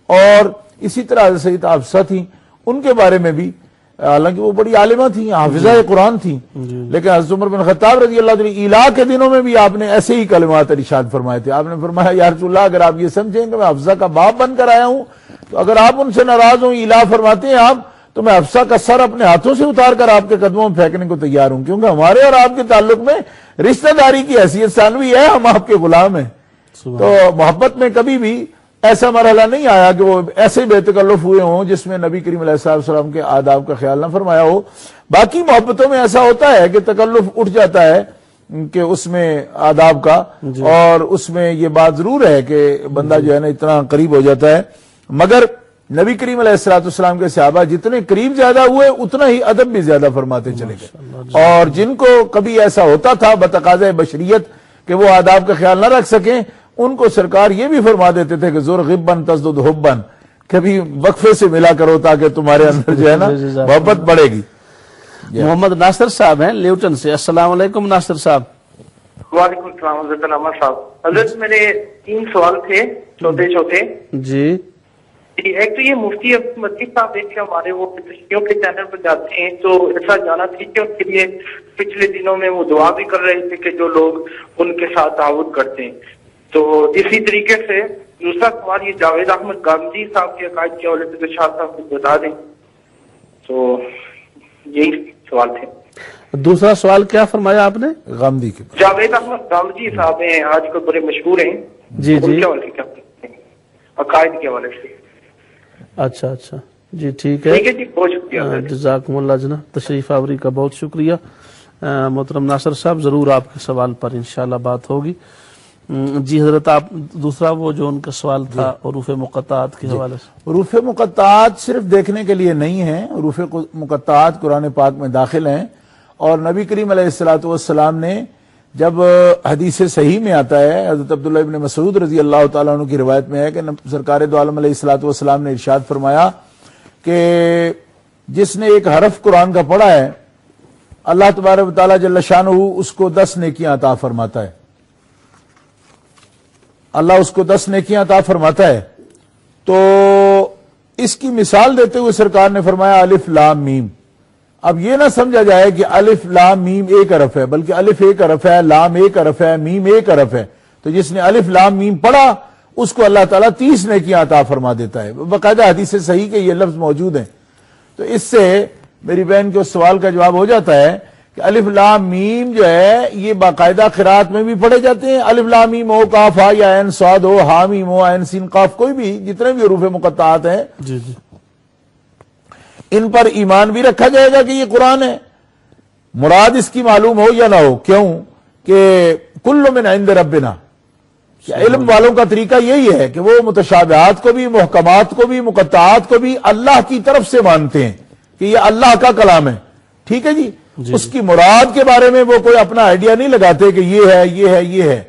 اور اسی طرح حضرت سیدہ حفصہ تھیں، ان کے بارے میں بھی، حالانکہ وہ بڑی عالمہ تھیں، حافظہ قرآن تھیں، لیکن حضرت عمر بن خطاب رضی اللہ عنہ ایلا کے دنوں میں بھی آپ نے ایسے ہی کلمات ارشاد فرمائے تھے۔ آپ نے فرمایا یا رسول اللہ اگر آپ یہ سمجھیں کہ میں حفصہ کا باپ بن کر آیا ہوں تو اگر آپ ان سے ناراض ہوں، ایلا فرماتے ہیں آپ، تو میں حفصہ کا سر اپنے ہاتھوں سے اتار کر آپ کے قدموں میں پھینکنے کو تیار ہوں، کیونکہ ہمارے اور آپ کے تعلق میں رشتہ داری کی حیثیت ثانوی ہے، ہم آپ کے غلام ہیں۔ تو محبت میں کبھی بھی ایسا مرحلہ نہیں آیا کہ وہ ایسے بے تکلف ہوئے ہوں جس میں نبی کریم علیہ السلام کے آداب کا خیال نہ فرمایا ہو۔ باقی محبتوں میں ایسا ہوتا ہے کہ تکلف اٹھ جاتا ہے کہ اس میں آداب کا، اور اس میں یہ بات ضرور ہے کہ بندہ جو ہے نا اتنا قریب ہو جاتا ہے، مگر نبی کریم علیہ السلام کے صحابہ جتنے قریب زیادہ ہوئے اتنا ہی ادب بھی زیادہ فرماتے چلے گئے، اور جن کو کبھی ایسا ہوتا تھا بتقاضۂ بشریت کہ وہ آداب کا خیال نہ رکھ سکیں، ان کو سرکار یہ بھی فرما دیتے تھے کہ زور غبن تزدد حبن، کبھی وقفے سے ملا کرو تاکہ تمہارے اندر جو ہے نا محبت بڑھے گی۔ محمد ناصر صاحب ہیں لیوٹن سے۔ السلام علیکم ناصر صاحب۔ وعلیکم السلام حضرت علامہ صاحب۔ حضرت میرے 3 سوال تھے چھوٹے چھوٹے۔ جی ایک تو یہ مفتی مدنی صاحب ایک ہمارے وہ تشریحوں کے چینل پر جاتے ہیں، تو ایسا جانا تھی کہ ان کے لیے پچھلے دنوں میں وہ دعا بھی کر رہے تھے کہ جو لوگ ان کے ساتھ تعاون کرتے ہیں۔ تو اسی طریقے سے دوسرا سوال یہ جاوید احمد گاندھی صاحب کے عقائد کے حوالے سے شاہ صاحب کو بتا دیں، تو یہی سوال تھے۔ دوسرا سوال کیا فرمایا آپ نے؟ غامدی کے جاوید احمد گاندھی صاحب ہیں، آج کل بڑے مشہور ہیں، جی ان کے حوالے سے کیا کرتے ہیں عقائد کے حوالے سے؟ اچھا اچھا جی ٹھیک ہے جی، بہت شکریہ۔ جزاکم اللہ جناب، تشریف آوری کا بہت شکریہ محترم ناصر صاحب، ضرور آپ کے سوال پر انشاءاللہ بات ہوگی۔ جی حضرت آپ دوسرا وہ جو ان کا سوال تھا حروف مقطعات کے حوالے سے۔ حروف مقطعات صرف دیکھنے کے لیے نہیں ہیں، حروف مقطعات قرآن پاک میں داخل ہیں، اور نبی کریم علیہ الصلوۃ والسلام نے جب حدیث صحیح میں آتا ہے، حضرت عبداللہ ابن مسعود رضی اللہ تعالیٰ عنہ کی روایت میں ہے کہ سرکار دو عالم علیہ الصلوۃ والسلام نے ارشاد فرمایا کہ جس نے ایک حرف قرآن کا پڑھا ہے اللہ تبارک و تعالیٰ جل شانہ اس کو 10 نیکیاں عطا فرماتا ہے. اللہ اس کو 10 نیکیاں عطا فرماتا ہے. تو اس کی مثال دیتے ہوئے سرکار نے فرمایا الف لام میم. اب یہ نہ سمجھا جائے کہ الف لام میم ایک حرف ہے، بلکہ الف ایک حرف ہے، لام ایک حرف ہے، میم ایک حرف ہے. تو جس نے الف لام میم پڑھا اس کو اللہ تعالیٰ 30 نیکیاں عطا فرما دیتا ہے. باقاعدہ حدیث صحیح کے یہ لفظ موجود ہیں. تو اس سے میری بہن کے اس سوال کا جواب ہو جاتا ہے کہ الف لام میم جو ہے یہ باقاعدہ قرات میں بھی پڑھے جاتے ہیں. الف لام میم ہو، کاف ہا یا عین صاد ہو، ہا میم ہو، عین سین قاف، کوئی بھی جتنے بھی حروف مقطعات ہیں جی جی ان پر ایمان بھی رکھا جائے گا کہ یہ قرآن ہے، مراد اس کی معلوم ہو یا نہ ہو. کیوں کہ کل من عند ربنا، کہ علم والوں کا طریقہ یہی ہے کہ وہ متشابہات کو بھی، محکمات کو بھی، مقطعات کو بھی اللہ کی طرف سے مانتے ہیں کہ یہ اللہ کا کلام ہے. ٹھیک ہے جی. اس کی مراد کے بارے میں وہ کوئی اپنا آئیڈیا نہیں لگاتے کہ یہ ہے یہ ہے یہ ہے.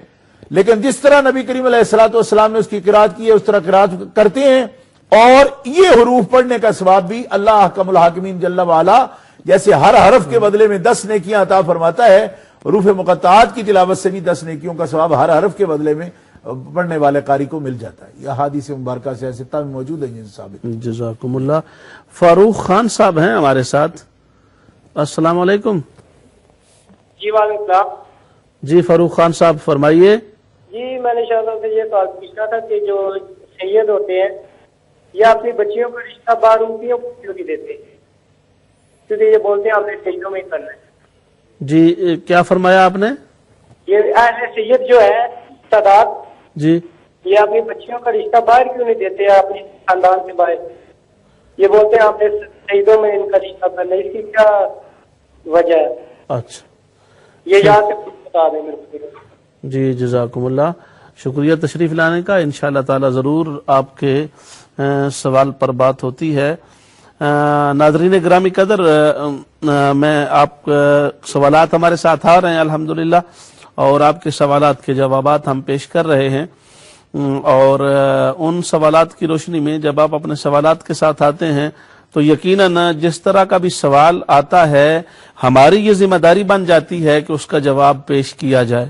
لیکن جس طرح نبی کریم علیہ الصلوۃ والسلام نے اس کی قرات کی ہے اس طرح قرات کرتے ہیں. اور یہ حروف پڑھنے کا ثواب بھی اللہ احکم الحاکمین جل وعلا جیسے ہر حرف کے بدلے میں 10 نیکیاں عطا فرماتا ہے، حروف مقطعات کی تلاوت سے بھی 10 نیکیوں کا ثواب ہر حرف کے بدلے میں پڑھنے والے قاری کو مل جاتا ہے. یہ احادیث مبارکہ سے ستہ میں موجود ہے. یہ ثابت. جزاکم اللہ. فاروق خان صاحب ہیں ہمارے ساتھ. السلام علیکم. جی وعلیکم السلام. جی فاروق خان صاحب فرمائیے. جی میں نے شاہد سے یہ سوال پوچھنا تھا کہ جو سید ہوتے ہیں یہ اپنی بچیوں کا رشتہ باہر ہوتی ہے کیوں نہیں دیتے؟ کیونکہ یہ بولتے ہیں ہم نے سیدوں میں ہی کرنا ہے. جی کیا فرمایا آپ نے؟ یہ اہل سید جو ہے تعداد جی یہ اپنی بچیوں کا رشتہ باہر کیوں نہیں دیتے اپنے خاندان سے باہر؟ یہ بولتے ہیں ہم نے سیدوں میں ان کا رشتہ کرنا ہے، اس کی کیا وجہ ہے؟ اچھا یہ یہاں سے بتا دیں میرے کو. جی جزاکم اللہ. شکریہ تشریف لانے کا. انشاءاللہ تعالی ضرور آپ کے سوال پر بات ہوتی ہے. ناظرین گرامی قدر، میں آپ سوالات ہمارے ساتھ آ رہے ہیں الحمدللہ، اور آپ کے سوالات کے جوابات ہم پیش کر رہے ہیں. اور ان سوالات کی روشنی میں جب آپ اپنے سوالات کے ساتھ آتے ہیں تو یقیناً جس طرح کا بھی سوال آتا ہے ہماری یہ ذمہ داری بن جاتی ہے کہ اس کا جواب پیش کیا جائے،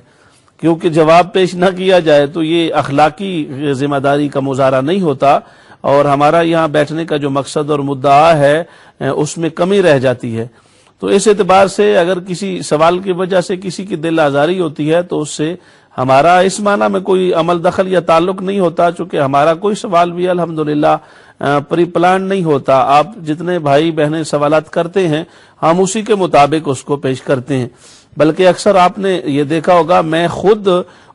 کیونکہ جواب پیش نہ کیا جائے تو یہ اخلاقی ذمہ داری کا مظاہرہ نہیں ہوتا، اور ہمارا یہاں بیٹھنے کا جو مقصد اور مدعا ہے اس میں کمی رہ جاتی ہے. تو اس اعتبار سے اگر کسی سوال کی وجہ سے کسی کی دل آزاری ہوتی ہے تو اس سے ہمارا اس معنی میں کوئی عمل دخل یا تعلق نہیں ہوتا، چونکہ ہمارا کوئی سوال بھی الحمدللہ پری پلان نہیں ہوتا. آپ جتنے بھائی بہنیں سوالات کرتے ہیں ہم اسی کے مطابق اس کو پیش کرتے ہیں. بلکہ اکثر آپ نے یہ دیکھا ہوگا میں خود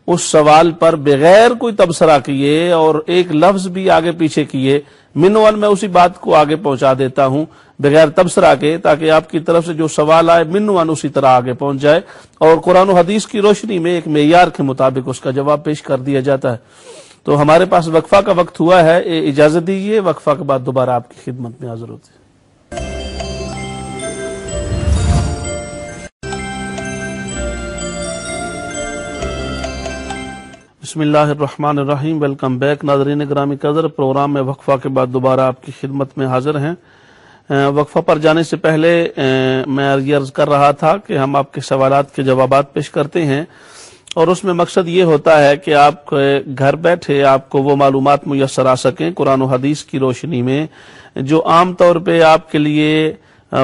اس سوال پر بغیر کوئی تبصرہ کیے اور ایک لفظ بھی آگے پیچھے کیے منوال میں اسی بات کو آگے پہنچا دیتا ہوں بغیر تبصرہ کے، تاکہ آپ کی طرف سے جو سوال آئے منوان اسی طرح آگے پہنچ جائے اور قرآن و حدیث کی روشنی میں ایک معیار کے مطابق اس کا جواب پیش کر دیا جاتا ہے. تو ہمارے پاس وقفہ کا وقت ہوا ہے، اجازت دیجیے وقفہ کے بعد دوبارہ آپ کی خدمت میں حاضر ہوتے ہیں. بسم اللہ الرحمن الرحیم. ویلکم بیک ناظرین گرامی قدر. پروگرام میں وقفہ کے بعد دوبارہ آپ کی خدمت میں حاضر ہیں. وقفہ پر جانے سے پہلے میں یہ عرض کر رہا تھا کہ ہم آپ کے سوالات کے جوابات پیش کرتے ہیں، اور اس میں مقصد یہ ہوتا ہے کہ آپ گھر بیٹھے آپ کو وہ معلومات میسر آ سکیں قرآن و حدیث کی روشنی میں جو عام طور پہ آپ کے لیے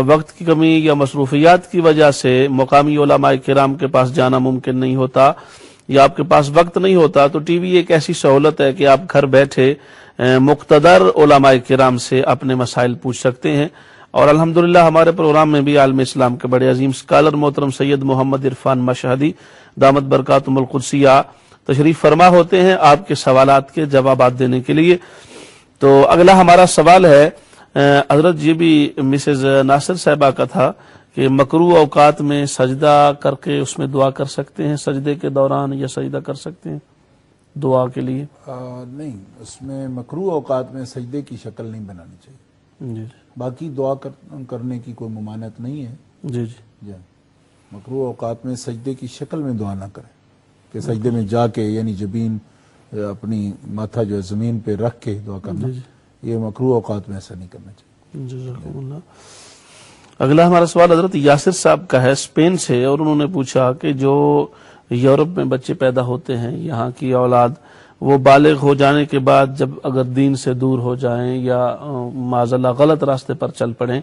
وقت کی کمی یا مصروفیات کی وجہ سے مقامی علماء کرام کے پاس جانا ممکن نہیں ہوتا یا آپ کے پاس وقت نہیں ہوتا. تو ٹی وی ایک ایسی سہولت ہے کہ آپ گھر بیٹھے مقتدر علماء کرام سے اپنے مسائل پوچھ سکتے ہیں. اور الحمدللہ ہمارے پروگرام میں بھی عالم اسلام کے بڑے عظیم اسکالر محترم سید محمد عرفان مشہدی دامت برکاتہم القدسیہ تشریف فرما ہوتے ہیں آپ کے سوالات کے جوابات دینے کے لیے. تو اگلا ہمارا سوال ہے حضرت، یہ بھی مسز ناصر صاحبہ کا تھا کہ مکروہ اوقات میں سجدہ کر کے اس میں دعا کر سکتے ہیں، سجدے کے دوران یا سجدہ کر سکتے ہیں دعا کے لیے؟ نہیں، اس میں مکروہ اوقات میں سجدے کی شکل نہیں بنانی چاہیے. جی باقی دعا کرنے کی کوئی ممانعت نہیں ہے. جی جی. مکروہ اوقات میں سجدے کی شکل میں دعا نہ کریں کہ سجدے میں جا کے یعنی جبین اپنی ماتھا جو ہے زمین پہ رکھ کے دعا کرنا، یہ مکروہ اوقات میں ایسا نہیں کرنا چاہیے۔ جزاکم اللہ۔ اگلا ہمارا سوال حضرت یاسر صاحب کا ہے اسپین سے، اور انہوں نے پوچھا کہ جو یورپ میں بچے پیدا ہوتے ہیں، یہاں کی اولاد، وہ بالغ ہو جانے کے بعد جب اگر دین سے دور ہو جائیں یا معاذاللہ غلط راستے پر چل پڑیں،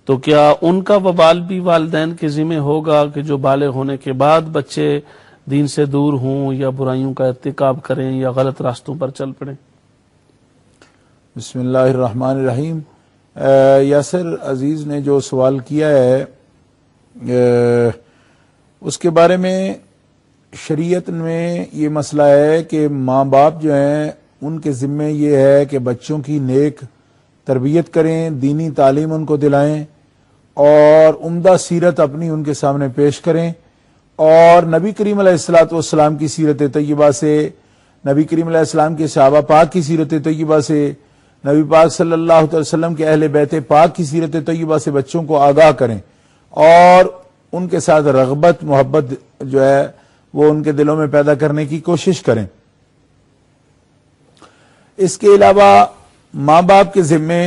تو کیا ان کا وبال بھی والدین کے ذمہ ہوگا کہ جو بالغ ہونے کے بعد بچے دین سے دور ہوں یا برائیوں کا ارتکاب کریں یا غلط راستوں پر چل پڑیں؟ بسم اللہ الرحمن الرحیم۔ یاسر عزیز نے جو سوال کیا ہے اس کے بارے میں شریعت میں یہ مسئلہ ہے کہ ماں باپ جو ہیں ان کے ذمہ یہ ہے کہ بچوں کی نیک تربیت کریں، دینی تعلیم ان کو دلائیں اور عمدہ سیرت اپنی ان کے سامنے پیش کریں، اور نبی کریم علیہ الصلوۃ والسلام کی سیرت طیبہ سے، نبی کریم علیہ السلام کے صحابہ پاک کی سیرت طیبہ سے، نبی پاک صلی اللہ علیہ وسلم کے اہل بیت پاک کی سیرت طیبہ سے بچوں کو آگاہ کریں اور ان کے ساتھ رغبت محبت جو ہے وہ ان کے دلوں میں پیدا کرنے کی کوشش کریں۔ اس کے علاوہ ماں باپ کے ذمے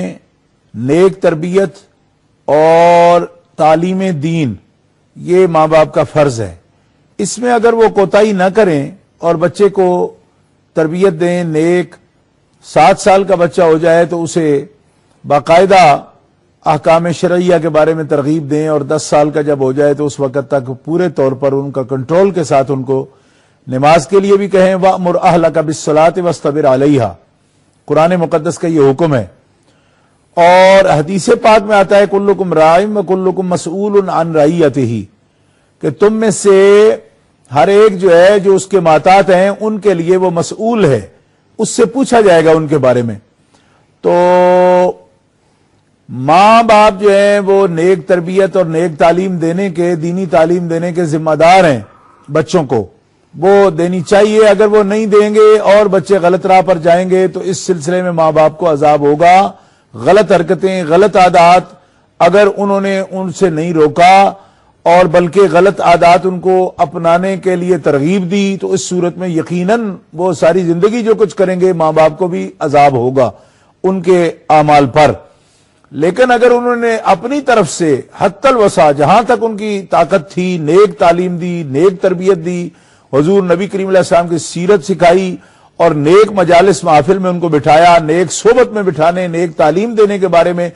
نیک تربیت اور تعلیم دین یہ ماں باپ کا فرض ہے۔ اس میں اگر وہ کوتاہی نہ کریں اور بچے کو تربیت دیں، نیک 7 سال کا بچہ ہو جائے تو اسے باقاعدہ احکام شرعیہ کے بارے میں ترغیب دیں، اور 10 سال کا جب ہو جائے تو اس وقت تک پورے طور پر ان کا کنٹرول کے ساتھ ان کو نماز کے لیے بھی کہیں وَأْمُرْ أَهْلَكَ بِالصَّلَاةِ وَاصْطَبِرْ عَلَيْهَا، قرآن مقدس کا یہ حکم ہے۔ اور حدیث پاک میں آتا ہے کلکم رائم وکلکم مسئول عن رعیتہ، کہ تم میں سے ہر ایک جو ہے جو اس کے ماتحت ہیں ان کے لیے وہ مسئول ہے، اس سے پوچھا جائے گا ان کے بارے میں۔ تو ماں باپ جو ہیں وہ نیک تربیت اور نیک تعلیم دینے کے، دینی تعلیم دینے کے ذمہ دار ہیں، بچوں کو وہ دینی چاہیے۔ اگر وہ نہیں دیں گے اور بچے غلط راہ پر جائیں گے تو اس سلسلے میں ماں باپ کو عذاب ہوگا۔ غلط حرکتیں، غلط عادات اگر انہوں نے ان سے نہیں روکا اور بلکہ غلط عادات ان کو اپنانے کے لیے ترغیب دی تو اس صورت میں یقیناً وہ ساری زندگی جو کچھ کریں گے ماں باپ کو بھی عذاب ہوگا ان کے اعمال پر۔ لیکن اگر انہوں نے اپنی طرف سے حتی الوسع جہاں تک ان کی طاقت تھی نیک تعلیم دی، نیک تربیت دی، حضور نبی کریم علیہ السلام کی سیرت سکھائی اور نیک مجالس محافل میں ان کو بٹھایا، نیک صحبت میں بٹھانے، نیک تعلیم دینے کے بارے میں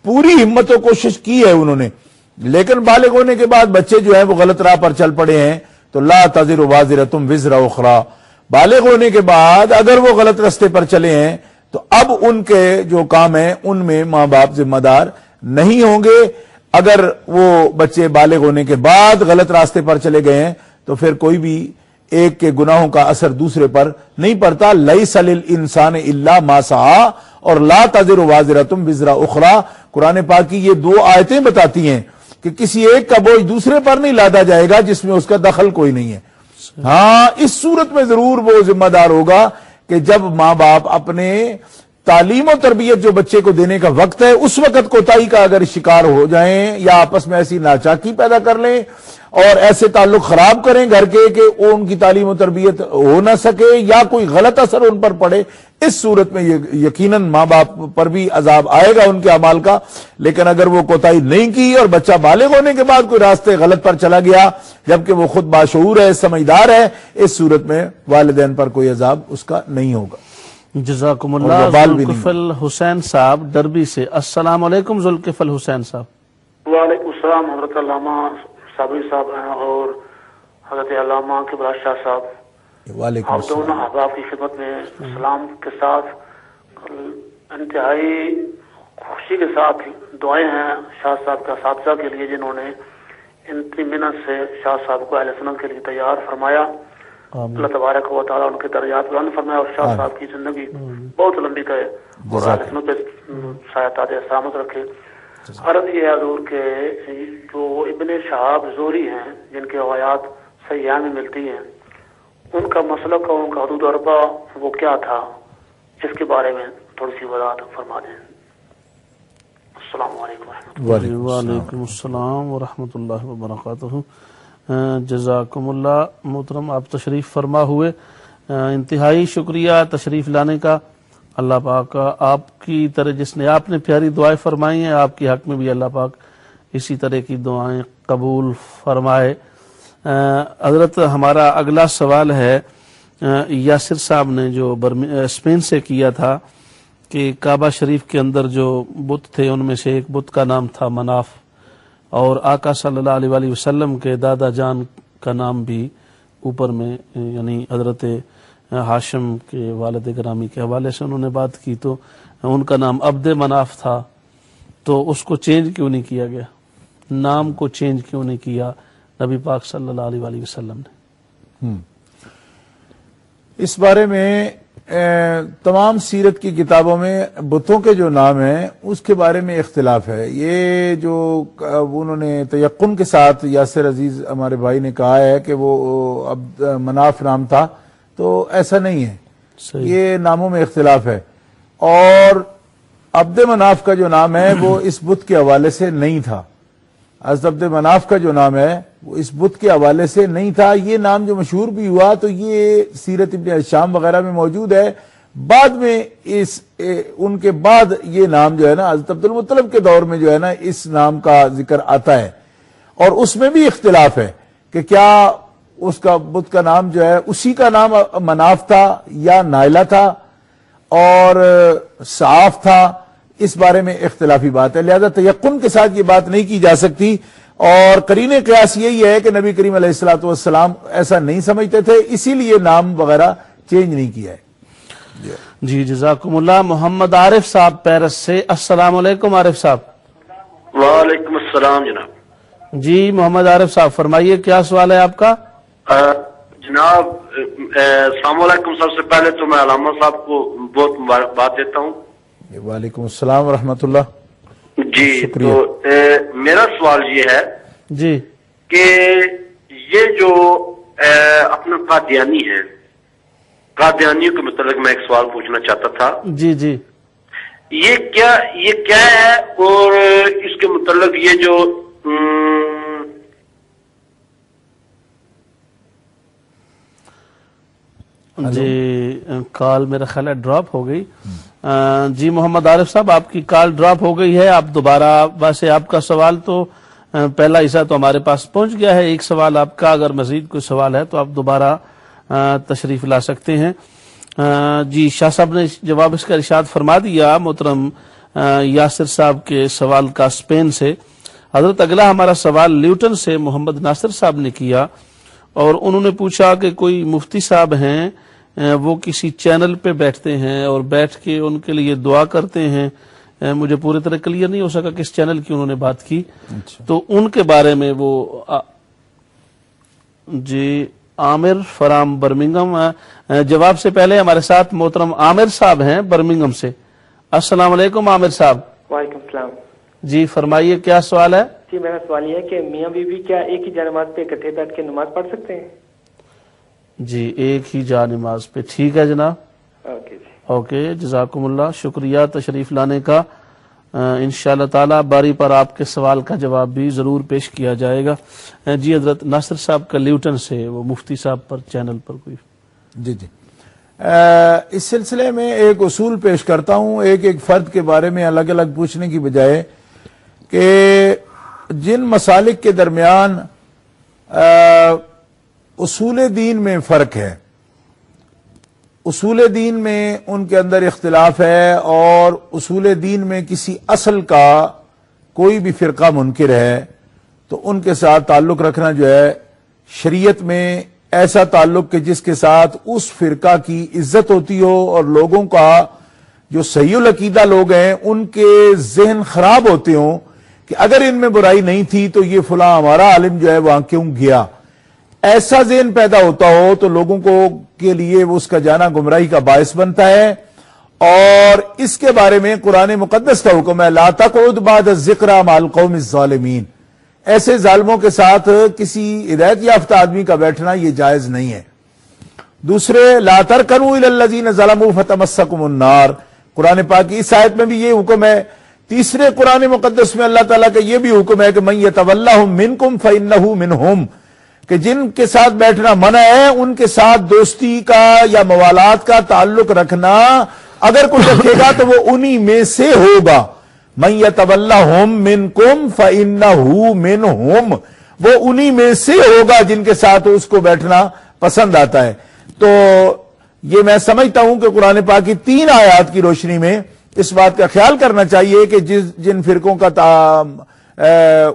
پوری ہمت و کوشش کی ہے انہوں نے، لیکن بالغ ہونے کے بعد بچے جو ہیں وہ غلط راہ پر چل پڑے ہیں تو لا تزر وازرۃ وزر اخری، بالغ ہونے کے بعد اگر وہ غلط راستے پر چلے ہیں تو اب ان کے جو کام ہیں ان میں ماں باپ ذمہ دار نہیں ہوں گے۔ اگر وہ بچے بالغ ہونے کے بعد غلط راستے پر چلے گئے ہیں تو پھر کوئی بھی ایک کے گناہوں کا اثر دوسرے پر نہیں پڑتا۔ لیس للانسان الا ما سعی اور لا تزر وازرۃ وزر اخری، قرآن پاک کی یہ 2 آیتیں بتاتی ہیں کہ کسی ایک کا بوجھ دوسرے پر نہیں لادا جائے گا جس میں اس کا دخل کوئی نہیں ہے۔ ہاں اس صورت میں ضرور وہ ذمہ دار ہوگا کہ جب ماں باپ اپنے تعلیم و تربیت جو بچے کو دینے کا وقت ہے اس وقت کوتاہی کا اگر شکار ہو جائیں یا آپس میں ایسی ناچاکی پیدا کر لیں اور ایسے تعلق خراب کریں گھر کے کہ ان کی تعلیم و تربیت ہو نہ سکے یا کوئی غلط اثر ان پر پڑے، اس صورت میں یقیناً ماں باپ پر بھی عذاب آئے گا ان کے اعمال کا۔ لیکن اگر وہ کوتاہی نہیں کی اور بچہ بالغ ہونے کے بعد کوئی راستے غلط پر چلا گیا جبکہ وہ خود باشعور ہے، سمجھدار ہے، اس صورت میں والدین پر کوئی عذاب اس کا نہیں ہوگا۔ جزاکم اللہ۔ ذوالکفل حسین صاحب ڈربی سے، السلام علیکم ذوالکفل حسین صاحب۔ وعلیکم السلام حضرت علامہ صابری صاحب ہیں اور حضرت علامہ کبرات شاہ صاحب، وعلیکم آپ السلام۔ دونوں احباب کی خدمت میں سلام کے ساتھ انتہائی خوشی کے ساتھ دعائیں ہیں شاہ صاحب کے اساتذہ کے لیے جنہوں نے اتنی محنت سے شاہ صاحب کو اہل سنت کے لیے تیار فرمایا۔ اللہ تبارک و تعالیٰ ان کے درجات بلند فرمائے اور شاہ صاحب کی زندگی بہت لمبی کرے اور اہل سنت پہ سایہ تاج سلامت رکھے۔ عرض یہ ہے حضور کہ جو ابن شہاب زہری ہیں جن کے روایات صحیحین میں ملتی ہیں ان کا مسلک اور ان کا حدود اربع وہ کیا تھا، جس کے بارے میں تھوڑی سی وضاحت فرما دیں۔ السلام علیکم ورحمۃ اللہ۔ وعلیکم السلام ورحمۃ اللہ وبرکاتہ۔ جزاکم اللہ محترم، آپ تشریف فرما ہوئے، انتہائی شکریہ تشریف لانے کا۔ اللہ پاک آپ کی طرح جس نے آپ نے پیاری دعائیں فرمائی ہیں، آپ کی حق میں بھی اللہ پاک اسی طرح کی دعائیں قبول فرمائے۔ حضرت ہمارا اگلا سوال ہے یاسر صاحب نے جو اسپین سے کیا تھا کہ کعبہ شریف کے اندر جو بت تھے ان میں سے ایک بت کا نام تھا مناف، اور آقا صلی اللہ علیہ وآلہ وسلم کے دادا جان کا نام بھی اوپر میں یعنی حضرت ہاشم کے والد گرامی کے حوالے سے انہوں نے بات کی، تو ان کا نام عبد مناف تھا، تو اس کو چینج کیوں نہیں کیا گیا؟ نام کو چینج کیوں نہیں کیا نبی پاک صلی اللہ علیہ وآلہ وسلم نے؟ اس بارے میں تمام سیرت کی کتابوں میں بتوں کے جو نام ہیں اس کے بارے میں اختلاف ہے۔ یہ جو انہوں نے تیقن کے ساتھ یاسر عزیز ہمارے بھائی نے کہا ہے کہ وہ عبد مناف نام تھا، تو ایسا نہیں ہے، یہ ناموں میں اختلاف ہے۔ اور عبد مناف کا جو نام ہے وہ اس بت کے حوالے سے نہیں تھا، حضرت عبد مناف کا جو نام ہے وہ اس بت کے حوالے سے نہیں تھا۔ یہ نام جو مشہور بھی ہوا تو یہ سیرت ابن ہشام وغیرہ میں موجود ہے، بعد میں ان کے بعد یہ نام جو ہے نا حضرت عبد المطلب کے دور میں جو ہے نا اس نام کا ذکر آتا ہے، اور اس میں بھی اختلاف ہے کہ کیا اس کا بت کا نام جو ہے اسی کا نام مناف تھا یا نائلہ تھا اور صاف تھا، اس بارے میں اختلافی بات ہے، لہذا تیقن کے ساتھ یہ بات نہیں کی جا سکتی۔ اور قرین قیاس یہی ہے کہ نبی کریم علیہ الصلوۃ والسلام ایسا نہیں سمجھتے تھے، اسی لیے نام وغیرہ چینج نہیں کیا ہے۔ جی جزاکم اللہ۔ محمد عارف صاحب پیرس سے، السلام علیکم عارف صاحب۔ وعلیکم السلام جناب۔ جی محمد عارف صاحب فرمائیے، کیا سوال ہے آپ کا؟ جناب السلام علیکم، سب سے پہلے تو میں علامہ صاحب کو بہت مبارکباد دیتا ہوں۔ وعلیکم السلام ورحمۃ اللہ۔ جی شکریہ۔ تو میرا سوال یہ ہے جی کہ یہ جو اپنا قادیانی ہے، قادیانیوں کے متعلق میں ایک سوال پوچھنا چاہتا تھا۔ جی جی یہ کیا ہے، اور اس کے متعلق یہ جو جی کال میرا خیال ہے ڈراپ ہو گئی۔ جی محمد عارف صاحب آپ کی کال ڈراپ ہو گئی ہے، آپ دوبارہ، ویسے آپ کا سوال تو پہلا حصہ تو ہمارے پاس پہنچ گیا ہے، ایک سوال آپ کا، اگر مزید کوئی سوال ہے تو آپ دوبارہ تشریف لا سکتے ہیں۔ جی شاہ صاحب نے جواب اس کا ارشاد فرما دیا محترم یاسر صاحب کے سوال کا اسپین سے۔ حضرت اگلا ہمارا سوال لیوٹن سے محمد ناصر صاحب نے کیا، اور انہوں نے پوچھا کہ کوئی مفتی صاحب ہیں وہ کسی چینل پہ بیٹھتے ہیں اور بیٹھ کے ان کے لیے دعا کرتے ہیں، مجھے پوری طرح کلیئر نہیں ہو سکا کس چینل کی انہوں نے بات کی، تو ان کے بارے میں وہ جی عامر فرام برمنگم۔ جواب سے پہلے ہمارے ساتھ محترم عامر صاحب ہیں برمنگم سے۔ السلام علیکم عامر صاحب۔ وعلیکم السلام۔ جی فرمائیے، کیا سوال ہے؟ جی میرا سوال یہ ہے کہ میاں بیوی کیا ایک ہی جانماز پہ اکٹھے بیٹھ کے نماز پڑھ سکتے ہیں؟ جی ایک ہی جا نماز پہ، ٹھیک ہے جناب، اوکے جی، اوکے جزاکم اللہ، شکریہ تشریف لانے کا۔ انشاءاللہ تعالی باری پر آپ کے سوال کا جواب بھی ضرور پیش کیا جائے گا۔ جی حضرت ناصر صاحب کا لیوٹن سے، وہ مفتی صاحب پر چینل پر کوئی۔ جی جی اس سلسلے میں ایک اصول پیش کرتا ہوں، ایک فرد کے بارے میں الگ الگ پوچھنے کی بجائے، کہ جن مسالک کے درمیان اصول دین میں فرق ہے، اصول دین میں ان کے اندر اختلاف ہے، اور اصول دین میں کسی اصل کا کوئی بھی فرقہ منکر ہے تو ان کے ساتھ تعلق رکھنا جو ہے شریعت میں ایسا تعلق کہ جس کے ساتھ اس فرقہ کی عزت ہوتی ہو، اور لوگوں کا جو صحیح العقیدہ لوگ ہیں ان کے ذہن خراب ہوتے ہوں کہ اگر ان میں برائی نہیں تھی تو یہ فلاں ہمارا عالم جو ہے وہاں کیوں گیا، ایسا ذہن پیدا ہوتا ہو تو لوگوں کو کے لیے اس کا جانا گمراہی کا باعث بنتا ہے۔ اور اس کے بارے میں قرآن مقدس کا حکم ہے، لا تقعد بعد الذکر مع القوم الظالمین، ایسے ظالموں کے ساتھ کسی ہدایت یافتہ آدمی کا بیٹھنا یہ جائز نہیں ہے۔ دوسرے، لا ترکنوا الی الذین ظلموا فتمسکم النار، قرآن پاک کی اس آیت میں بھی یہ حکم ہے۔ تیسرے قرآن مقدس میں اللہ تعالیٰ کا یہ بھی حکم ہے کہ من یتولہم منکم فانہ منہم، کہ جن کے ساتھ بیٹھنا منع ہے ان کے ساتھ دوستی کا یا موالات کا تعلق رکھنا اگر کوئی رکھے گا تو وہ انہی میں سے ہوگا. من یتولہم منکم فإنہ منہم، وہ انہی میں سے ہوگا جن کے ساتھ اس کو بیٹھنا پسند آتا ہے. تو یہ میں سمجھتا ہوں کہ قرآن پاک کی 3 آیات کی روشنی میں اس بات کا خیال کرنا چاہیے کہ جن فرقوں کا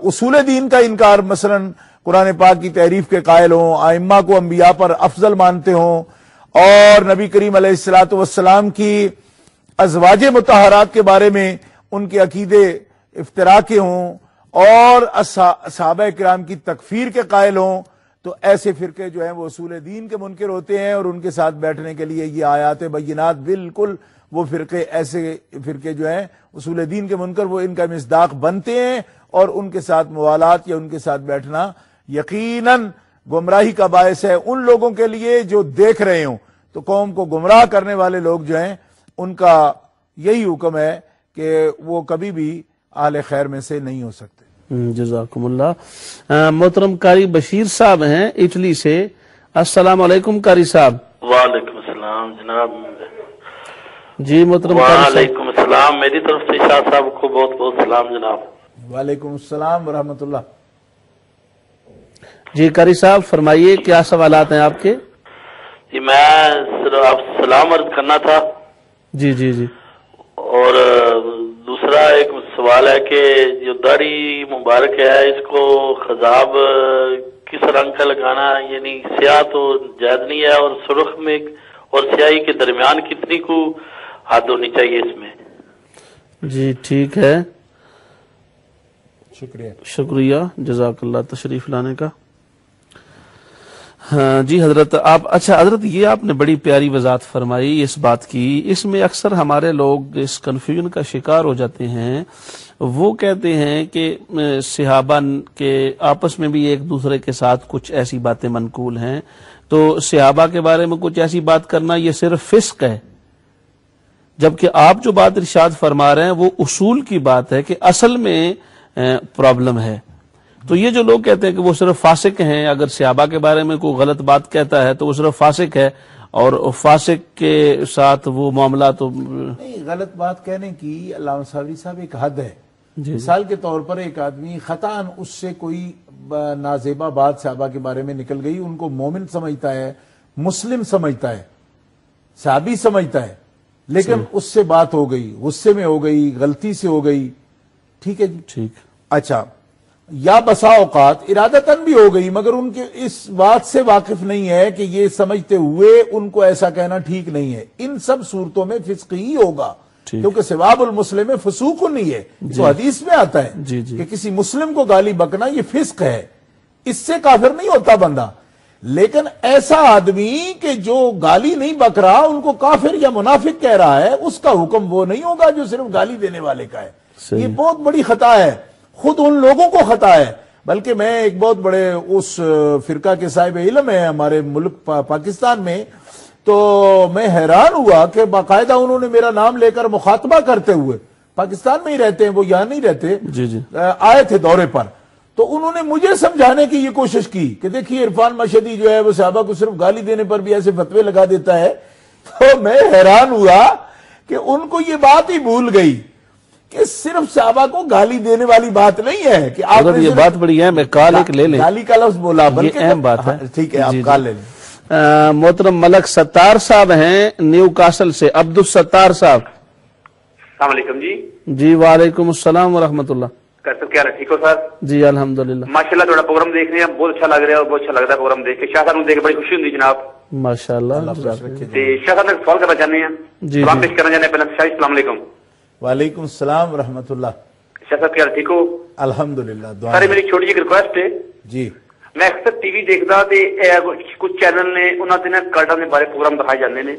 اصول دین کا انکار، مثلا قرآن پاک کی تحریف کے قائل ہوں، ائمہ کو انبیاء پر افضل مانتے ہوں، اور نبی کریم علیہ الصلوۃ والسلام کی ازواج مطہرات کے بارے میں ان کے عقیدے افتراء کے ہوں، اور صحابہ کرام کی تکفیر کے قائل ہوں، تو ایسے فرقے جو ہیں وہ اصول دین کے منکر ہوتے ہیں، اور ان کے ساتھ بیٹھنے کے لیے یہ آیات بینات بالکل وہ فرقے، ایسے فرقے جو ہیں اصول دین کے منکر، وہ ان کا مصداق بنتے ہیں، اور ان کے ساتھ موالات یا ان کے ساتھ بیٹھنا یقیناً گمراہی کا باعث ہے ان لوگوں کے لیے جو دیکھ رہے ہوں. تو قوم کو گمراہ کرنے والے لوگ جو ہیں ان کا یہی حکم ہے کہ وہ کبھی بھی اہل خیر میں سے نہیں ہو سکتے. جزاکم اللہ. محترم قاری بشیر صاحب ہیں اٹلی سے. السلام علیکم قاری صاحب. وعلیکم السلام جناب. جی محترم قاری صاحب. وعلیکم السلام. میری طرف سے شاہ صاحب کو بہت بہت سلام جناب. وعلیکم السلام ورحمۃ اللہ. جی قاری صاحب فرمائیے کیا سوالات ہیں آپ کے؟ جی میں آپ سے سلام عرض کرنا تھا. جی جی جی. اور دوسرا ایک سوال ہے کہ جو داڑھی مبارک ہے اس کو خضاب کس رنگ کا لگانا، یعنی سیاہ تو جائز نہیں ہے، اور سرخ میں اور سیاہی کے درمیان کتنی کو حد ہونی چاہیے اس میں؟ جی ٹھیک ہے، شکریہ جزاک اللہ تشریف لانے کا. ہاں جی حضرت آپ، اچھا حضرت یہ آپ نے بڑی پیاری وضاحت فرمائی اس بات کی. اس میں اکثر ہمارے لوگ اس کنفیوژن کا شکار ہو جاتے ہیں. وہ کہتے ہیں کہ صحابہ کے آپس میں بھی ایک دوسرے کے ساتھ کچھ ایسی باتیں منقول ہیں، تو صحابہ کے بارے میں کچھ ایسی بات کرنا یہ صرف فسق ہے، جبکہ آپ جو بات ارشاد فرما رہے ہیں وہ اصول کی بات ہے کہ اصل میں پرابلم ہے. تو یہ جو لوگ کہتے ہیں کہ وہ صرف فاسق ہیں، اگر صحابہ کے بارے میں کوئی غلط بات کہتا ہے تو وہ صرف فاسق ہے، اور فاسق کے ساتھ وہ معاملہ تو نہیں. غلط بات کہنے کی علامہ صابری صاحب ایک حد ہے. مثال کے طور پر ایک آدمی خطاً اس سے کوئی نازیبہ بات صحابہ کے بارے میں نکل گئی، ان کو مومن سمجھتا ہے، مسلم سمجھتا ہے، صحابی سمجھتا ہے، لیکن اس سے بات ہو گئی، غصے میں ہو گئی، غلطی سے ہو گئی، ٹھیک ہے جی ٹھیک. اچھا، یا بسا اوقات ارادتاً بھی ہو گئی، مگر ان کے اس بات سے واقف نہیں ہے کہ یہ سمجھتے ہوئے ان کو ایسا کہنا ٹھیک نہیں ہے. ان سب صورتوں میں فسق ہی ہوگا، کیونکہ سواب المسلم فسوق نہیں ہے. تو حدیث میں آتا ہے کہ کسی مسلم کو گالی بکنا یہ فسق ہے، اس سے کافر نہیں ہوتا بندہ. لیکن ایسا آدمی کہ جو گالی نہیں بک رہا ان کو کافر یا منافق کہہ رہا ہے، اس کا حکم وہ نہیں ہوگا جو صرف گالی دینے والے کا ہے. یہ بہت بڑی خطا ہے، خود ان لوگوں کو خطا ہے. بلکہ میں ایک بہت بڑے اس فرقہ کے صاحب علم ہے ہمارے ملک پاکستان میں، تو میں حیران ہوا کہ باقاعدہ انہوں نے میرا نام لے کر مخاطبہ کرتے ہوئے، پاکستان میں ہی رہتے ہیں وہ، یہاں نہیں رہتے، آئے تھے دورے پر، تو انہوں نے مجھے سمجھانے کی یہ کوشش کی کہ دیکھیے عرفان مشہدی جو ہے وہ صحابہ کو صرف گالی دینے پر بھی ایسے فتوے لگا دیتا ہے. تو میں حیران ہوا کہ ان کو یہ بات ہی بھول گئی کہ صرف صحابہ کو گالی دینے والی بات نہیں ہے کہ آپ نے یہ بات بڑی اہم ہے. کال ایک لے لیں، گالی کا لفظ بولا، بلکہ اہم بات ہے. ٹھیک ہے آپ کال لے لیں. محترم ملک ستار صاحب ہیں نیو کاسل سے. عبد الستار صاحب. السلام علیکم. جی وعلیکم السلام ورحمۃ اللہ. کیسے کیا رہا؟ ٹھیک ہو سر؟ جی الحمدللہ. ماشاءاللہ تھوڑا پروگرام دیکھ رہے ہیں، بہت اچھا لگ رہا ہے اور بہت اچھا لگ رہا ہے پروگرام دیکھ کے. شاہ صاحب دیکھ کے بڑی خوشی ہوئی جناب. ماشاءاللہ. شاہ صاحب سوال کرنا چاہتے ہیں، سلام پیش کرنا چاہتے ہیں. پہلے شاہ السلام علیکم. وعلیکم السلام ورحمۃ اللہ. شاہ صاحب کیا ٹھیک ہو؟ الحمدللہ. سر میری چھوٹی جی ریکویسٹ ہے جی. میں اکثر ٹی وی دیکھتا تے کچھ چینل نے انہوں نے کارڈاں دے بارے پروگرام دکھائے جاندے نے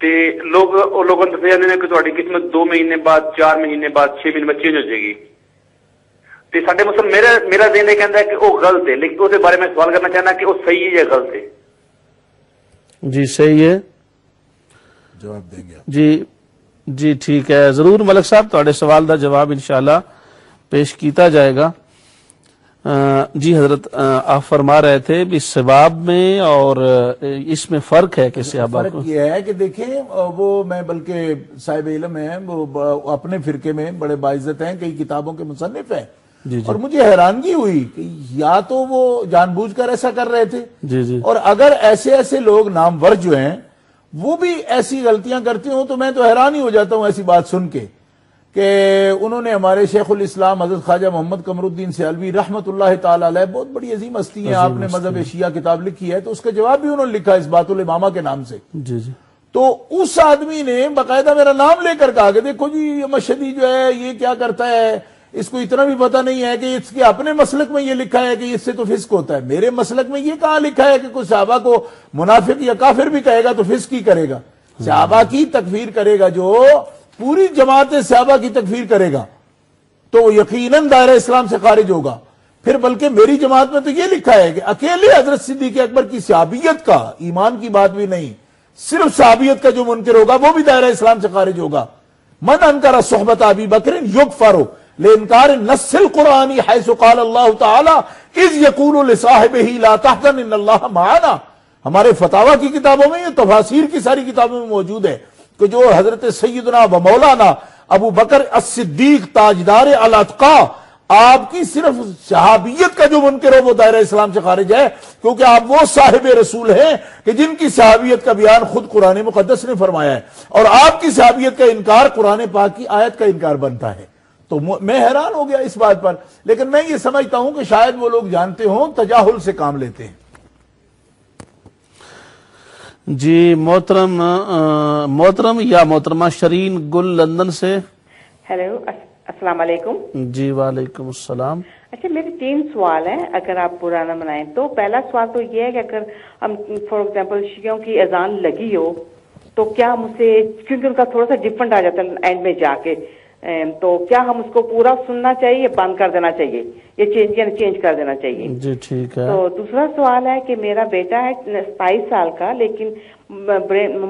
تے لوگوں نے دسے جاندے نے کہ تہاڈی قسمت 2 مہینے بعد، 4 مہینے بعد، 6 مہینے بعد چینج ہو جائے گی. تے ساڈے مسلم میرا ذہن یہ کہندا ہے کہ وہ غلط ہے، لیکن اس بارے میں سوال کرنا چاہنا کہ وہ صحیح ہے یا غلط ہے؟ جی صحیح ہے، جواب دیں گے. جی ٹھیک ہے ضرور ملک صاحب، تہاڈے سوال دا جواب انشاءاللہ پیش کیتا جائے گا. جی حضرت آپ فرما رہے تھے بھی ثواب میں اور اس میں فرق ہے کہ صحابہ فرق یہ ہے کہ دیکھیں وہ میں بلکہ صاحب علم ہیں وہ اپنے فرقے میں بڑے باعزت ہیں, کئی کتابوں کے مصنف ہیں, اور مجھے حیرانگی ہوئی کہ یا تو وہ جان بوجھ کر ایسا کر رہے تھے, اور اگر ایسے لوگ نامور جو ہیں وہ بھی ایسی غلطیاں کرتے ہوں تو میں تو حیران ہی ہو جاتا ہوں ایسی بات سن کے کہ انہوں نے ہمارے شیخ الاسلام حضرت خواجہ محمد قمر الدین سیالوی رحمت اللہ تعالی علیہ, بہت بڑی عظیم ہستی ہیں, آپ نے مذہب شیعہ کتاب لکھی ہے تو اس کا جواب بھی انہوں نے لکھا اس بات الامامہ کے نام سے. تو اس آدمی نے باقاعدہ میرا نام لے کر کہا کہ دیکھو جی یہ مشہدی جو ہے یہ کیا کرتا ہے, اس کو اتنا بھی پتہ نہیں ہے کہ اس کے اپنے مسلک میں یہ لکھا ہے کہ اس سے تو فسق ہوتا ہے, میرے مسلک میں یہ کہاں لکھا ہے کہ کوئی صحابہ کو منافق یا کافر بھی کہے گا تو فسق ہی کرے گا. صحابہ کی تکفیر کرے گا جو پوری جماعت صحابہ کی تکفیر کرے گا تو وہ یقیناً دائرہ اسلام سے خارج ہوگا. پھر بلکہ میری جماعت میں تو یہ لکھا ہے کہ اکیلے حضرت صدیق اکبر کی صحابیت کا, ایمان کی بات بھی نہیں, صرف صحابیت کا جو منکر ہوگا وہ بھی دائرہ اسلام سے خارج ہوگا. من انکر صحبت ابی بکر یکفر لانکار النص القرآنی حیث قال اللہ تعالی اذ یقول لصاحبہ لا تحزن ان اللہ معنا. ہمارے فتاوی کی کتابوں میں, یہ تفاسیر کی ساری کتابوں میں موجود ہے کہ جو حضرت سیدنا و مولانا ابو بکر الصدیق تاجدار الاتقا, آپ کی صرف صحابیت کا جو منکر ہو وہ دائرہ اسلام سے خارج ہے, کیونکہ آپ وہ صاحب رسول ہیں کہ جن کی صحابیت کا بیان خود قرآن مقدس نے فرمایا ہے, اور آپ کی صحابیت کا انکار قرآن پاک کی آیت کا انکار بنتا ہے. تو میں حیران ہو گیا اس بات پر, لیکن میں یہ سمجھتا ہوں کہ شاید وہ لوگ جانتے ہوں, تجاہل سے کام لیتے ہیں. جی محترم یا محترمہ شرین گل لندن سے. ہیلو السلام علیکم. جی وعلیکم السلام. اچھا میرے 3 سوال ہیں اگر آپ برا نہ منائیں تو. پہلا سوال تو یہ ہے کہ اگر ہم فار ایگزامپل شیعوں کی اذان لگی ہو تو کیا ہم اسے, کیونکہ ان کا تھوڑا سا ڈفرنٹ آ جاتا ہے اینڈ میں جا کے, تو کیا ہم اس کو پورا سننا چاہیے یا بند کر دینا چاہیے, یہ چینج کر دینا چاہیے؟ جی ٹھیک ہے. تو دوسرا سوال ہے کہ میرا بیٹا ہے 27 سال کا لیکن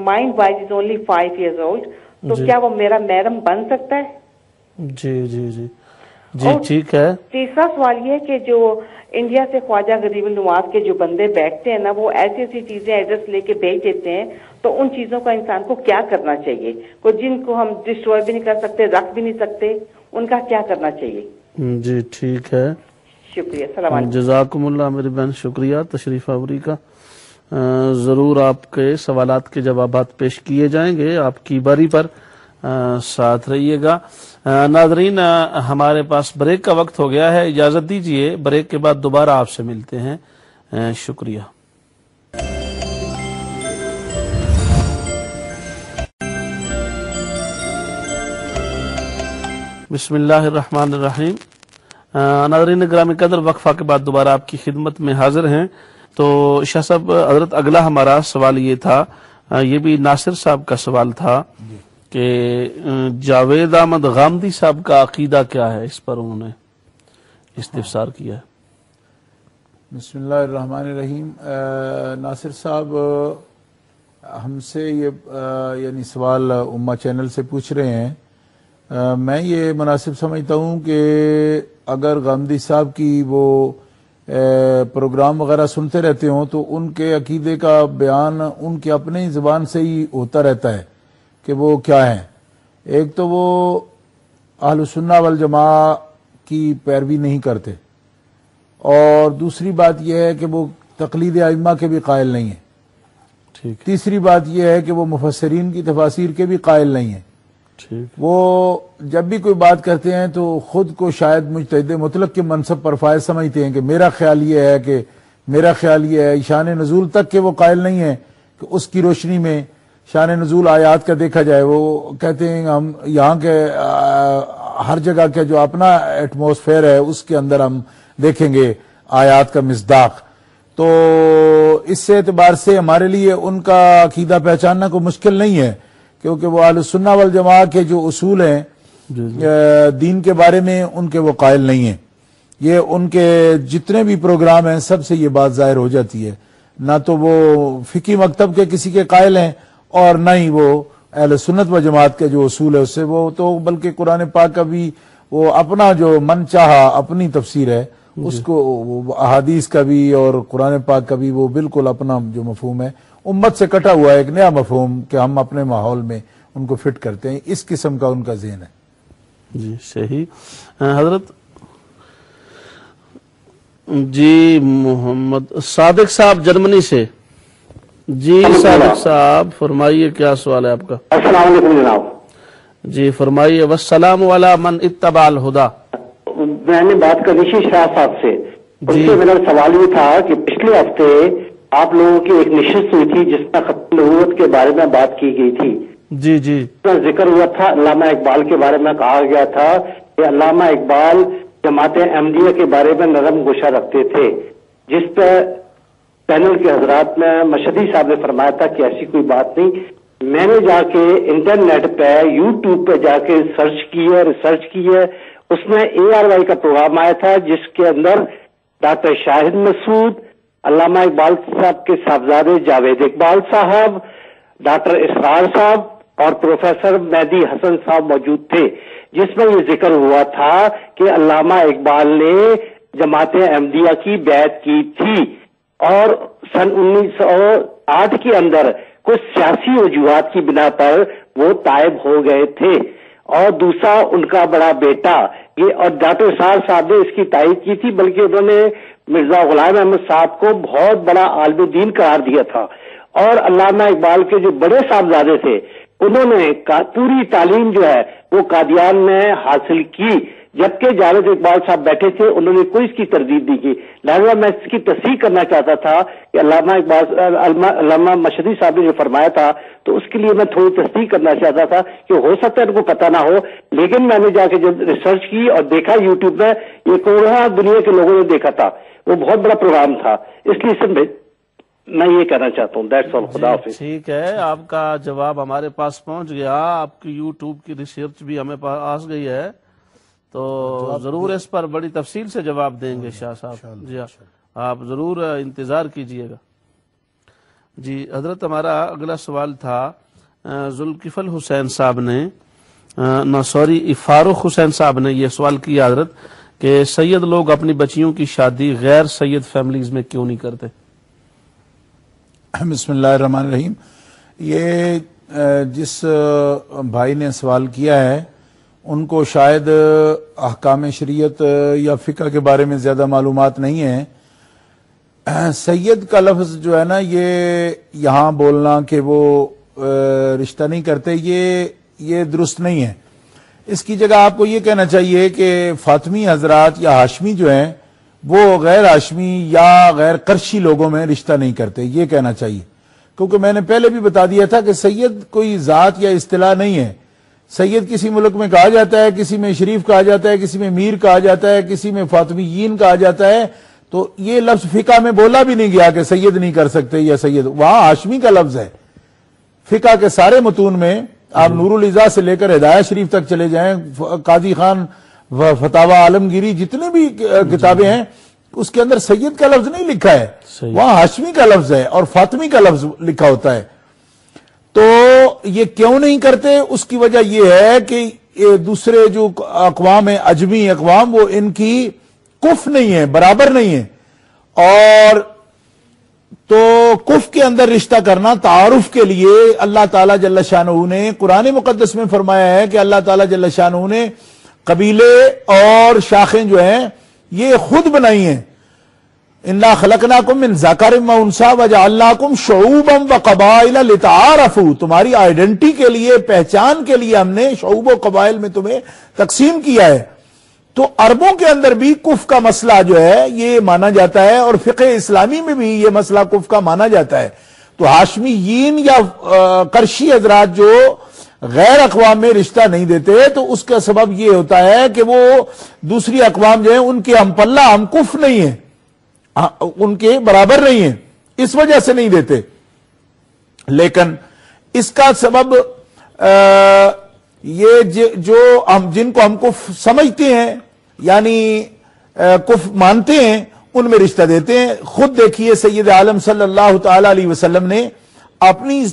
mind wise is only 5 years old, تو کیا وہ میرا محرم بن سکتا ہے؟ جی جی جی جی ٹھیک ہے. تیسرا سوال یہ کہ جو انڈیا سے خواجہ غریب النواز کے جو بندے بیٹھتے ہیں نا, وہ ایسی چیزیں ایڈریس لے کے بھیج دیتے ہیں, تو ان چیزوں کا انسان کو کیا کرنا چاہیے؟ جن کو ہم ڈسٹروائے بھی نہیں کر سکتے, رکھ بھی نہیں سکتے, ان کا کیا کرنا چاہیے؟ جی ٹھیک ہے, شکریہ, السلام علیکم. جزاکم اللہ میری بہن, شکریہ تشریف آوری کا. ضرور آپ کے سوالات کے جوابات پیش کیے جائیں گے, آپ کی باری پر ساتھ رہیے گا. ناظرین ہمارے پاس بریک کا وقت ہو گیا ہے, اجازت دیجیے, بریک کے بعد دوبارہ آپ سے ملتے ہیں. شکریہ. بسم اللہ الرحمن الرحیم. ناظرین گرامی قدر, وقفہ کے بعد دوبارہ آپ کی خدمت میں حاضر ہیں. تو شاہ صاحب حضرت اگلا ہمارا سوال یہ تھا, یہ بھی ناصر صاحب کا سوال تھا کہ جاوید احمد غامدی صاحب کا عقیدہ کیا ہے, اس پر انہوں نے استفسار کیا ہے. بسم اللہ الرحمن الرحیم. ناصر صاحب ہم سے یہ یعنی سوال امہ چینل سے پوچھ رہے ہیں. میں یہ مناسب سمجھتا ہوں کہ اگر غامدی صاحب کی وہ پروگرام وغیرہ سنتے رہتے ہوں تو ان کے عقیدے کا بیان ان کی اپنی زبان سے ہی ہوتا رہتا ہے کہ وہ کیا ہیں. ایک تو وہ اہل السنہ والجماعہ کی پیروی نہیں کرتے, اور دوسری بات یہ ہے کہ وہ تقلید ائمہ کے بھی قائل نہیں ہیں. تیسری بات یہ ہے کہ وہ مفسرین کی تفاسیر کے بھی قائل نہیں ہیں. وہ جب بھی کوئی بات کرتے ہیں تو خود کو شاید مجتہد مطلق کے منصب پر فائز سمجھتے ہیں کہ میرا خیال یہ ہے شان نزول تک کے وہ قائل نہیں ہیں کہ اس کی روشنی میں شان نزول آیات کا دیکھا جائے. وہ کہتے ہیں ہم یہاں کے ہر جگہ کے جو اپنا ایٹماسفیئر ہے اس کے اندر ہم دیکھیں گے آیات کا مصداق. تو اس اعتبار سے ہمارے لیے ان کا عقیدہ پہچاننا کوئی مشکل نہیں ہے, کیونکہ وہ اہل السنہ والجماعہ کے جو اصول ہیں دین کے بارے میں ان کے وہ قائل نہیں ہیں. یہ ان کے جتنے بھی پروگرام ہیں سب سے یہ بات ظاہر ہو جاتی ہے. نہ تو وہ فقی مکتب کے کسی کے قائل ہیں اور نہ ہی وہ اہل سنت و جماعت کے جو اصول ہے اس سے وہ تو بلکہ قرآن پاک کا بھی وہ اپنا جو من چاہا اپنی تفسیر ہے اس کو احادیث کا بھی اور قرآن پاک کا بھی وہ بالکل اپنا جو مفہوم ہے امت سے کٹا ہوا ہے، ایک نیا مفہوم کہ ہم اپنے ماحول میں ان کو فٹ کرتے ہیں، اس قسم کا ان کا ذہن ہے۔ جی صحیح۔ حضرت جی محمد صادق صاحب جرمنی سے، جی صادق صاحب فرمائیے کیا سوال ہے آپ کا؟ السلام علیکم جناب۔ جی فرمائیے۔ والسلام علی من اتبع الہدی۔ میں نے بات کرنی تھی شاہ صاحب سے، اس سے میرا سوال یہ تھا کہ پچھلے ہفتے آپ لوگوں کی ایک نشست ہوئی تھی جس میں ختم نبوت کے بارے میں بات کی گئی تھی، جی جی ذکر ہوا تھا علامہ اقبال کے بارے میں، کہا گیا تھا کہ علامہ اقبال جماعت احمدیہ کے بارے میں نرم گوشہ رکھتے تھے، جس پہ پینل کے حضرات میں مشہدی صاحب نے فرمایا تھا کہ ایسی کوئی بات نہیں۔ میں نے جا کے انٹرنیٹ پہ یوٹیوب پہ جا کے ریسرچ کی ہے، اس میں ARY کا پروگرام آیا تھا جس کے اندر ڈاکٹر شاہد مسعود، علامہ اقبال صاحب کے صاحبزادے جاوید اقبال صاحب، ڈاکٹر اسرار صاحب اور پروفیسر مہدی حسن صاحب موجود تھے، جس میں یہ ذکر ہوا تھا کہ علامہ اقبال نے جماعت احمدیہ کی بیعت کی تھی اور سن 1908 کے اندر کچھ سیاسی وجوہات کی بنا پر وہ طائب ہو گئے تھے، اور دوسرا ان کا بڑا بیٹا یہ، اور ڈاکٹر اسرار صاحب نے اس کی تائید کی تھی، بلکہ انہوں نے مرزا غلام احمد صاحب کو بہت بڑا عالم دین قرار دیا تھا، اور علامہ اقبال کے جو بڑے صاحبزادے تھے انہوں نے پوری تعلیم جو ہے وہ قادیان میں حاصل کی، جبکہ جاوید اقبال صاحب بیٹھے تھے، انہوں نے کوئی اس کی تردید نہیں کی۔ لہذا میں اس کی تصحیح کرنا چاہتا تھا کہ علامہ مشہدی صاحب نے جو فرمایا تھا تو اس کے لیے میں تھوڑی تصحیح کرنا چاہتا تھا کہ ہو سکتا ہے ان کو پتہ نہ ہو، لیکن میں نے جا کے جب ریسرچ کی اور دیکھا یوٹیوب میں، یہ کورونا دنیا کے لوگوں نے دیکھا تھا، وہ بہت بڑا پروگرام تھا، اس لیے سب میں یہ کہنا چاہتا ہوں۔ دیٹس آل، خدا حافظ۔ ٹھیک ہے، آپ کا جواب ہمارے پاس پہنچ گیا، آپ کی یوٹیوب کی ریسرچ بھی ہمیں پاس گئی ہے، تو ضرور اس پر بڑی تفصیل سے جواب دیں گے شاہ صاحب۔ جی آپ ضرور انتظار کیجئے گا۔ جی حضرت ہمارا اگلا سوال تھا ذوالکفل حسین صاحب نے، فاروق حسین صاحب نے یہ سوال کیا حضرت کہ سید لوگ اپنی بچیوں کی شادی غیر سید فیملیز میں کیوں نہیں کرتے؟ بسم اللہ الرحمن الرحیم۔ یہ جس بھائی نے سوال کیا ہے ان کو شاید احکام شریعت یا فقہ کے بارے میں زیادہ معلومات نہیں ہیں۔ سید کا لفظ جو ہے نا، یہ یہاں بولنا کہ وہ رشتہ نہیں کرتے، یہ درست نہیں ہے۔ اس کی جگہ آپ کو یہ کہنا چاہیے کہ فاطمی حضرات یا ہاشمی جو ہیں وہ غیر ہاشمی یا غیر قرشی لوگوں میں رشتہ نہیں کرتے، یہ کہنا چاہیے، کیونکہ میں نے پہلے بھی بتا دیا تھا کہ سید کوئی ذات یا اصطلاح نہیں ہے۔ سید کسی ملک میں کہا جاتا ہے، کسی میں شریف کہا جاتا ہے، کسی میں میر کہا جاتا ہے، کسی میں فاطمیین کہا جاتا ہے، تو یہ لفظ فقہ میں بولا بھی نہیں گیا کہ سید نہیں کر سکتے یا سید، وہاں ہاشمی کا لفظ ہے۔ فقہ کے سارے متون میں آپ نور الازا سے لے کر ہدایہ شریف تک چلے جائیں، قاضی خان، فتاوی عالمگیری، جتنے بھی کتابیں ہیں اس کے اندر سید کا لفظ نہیں لکھا ہے، وہاں ہاشمی کا لفظ ہے اور فاطمی کا لفظ لکھا ہوتا ہے۔ تو یہ کیوں نہیں کرتے؟ اس کی وجہ یہ ہے کہ دوسرے جو اقوام ہیں، عجمی اقوام، وہ ان کی کف نہیں ہے، برابر نہیں ہے، اور تو کف کے اندر رشتہ کرنا تعارف کے لیے اللہ تعالیٰ جل شانہ نے قرآن مقدس میں فرمایا ہے کہ اللہ تعالیٰ جل شانہ نے قبیلے اور شاخیں جو ہیں یہ خود بنائی ہیں۔ انا خلقناکم من ذکر و انثی وجعلناکم شعوبا وقبائل لتعارفوا، تمہاری آئیڈینٹی کے لیے، پہچان کے لیے ہم نے شعوب و قبائل میں تمہیں تقسیم کیا ہے۔ تو عربوں کے اندر بھی کف کا مسئلہ جو ہے یہ مانا جاتا ہے، اور فقہ اسلامی میں بھی یہ مسئلہ کف کا مانا جاتا ہے۔ تو ہاشمیین یا قرشی حضرات جو غیر اقوام میں رشتہ نہیں دیتے تو اس کا سبب یہ ہوتا ہے کہ وہ دوسری اقوام جو ہیں ان کے ہم پلہ ہم کف نہیں ہیں، ان کے برابر نہیں ہیں، اس وجہ سے نہیں دیتے۔ لیکن اس کا سبب یہ جو ہم جن کو ہم کف سمجھتے ہیں یعنی کف مانتے ہیں ان میں رشتہ دیتے ہیں۔ خود دیکھیے سید عالم صلی اللہ تعالی علیہ وسلم نے اپنی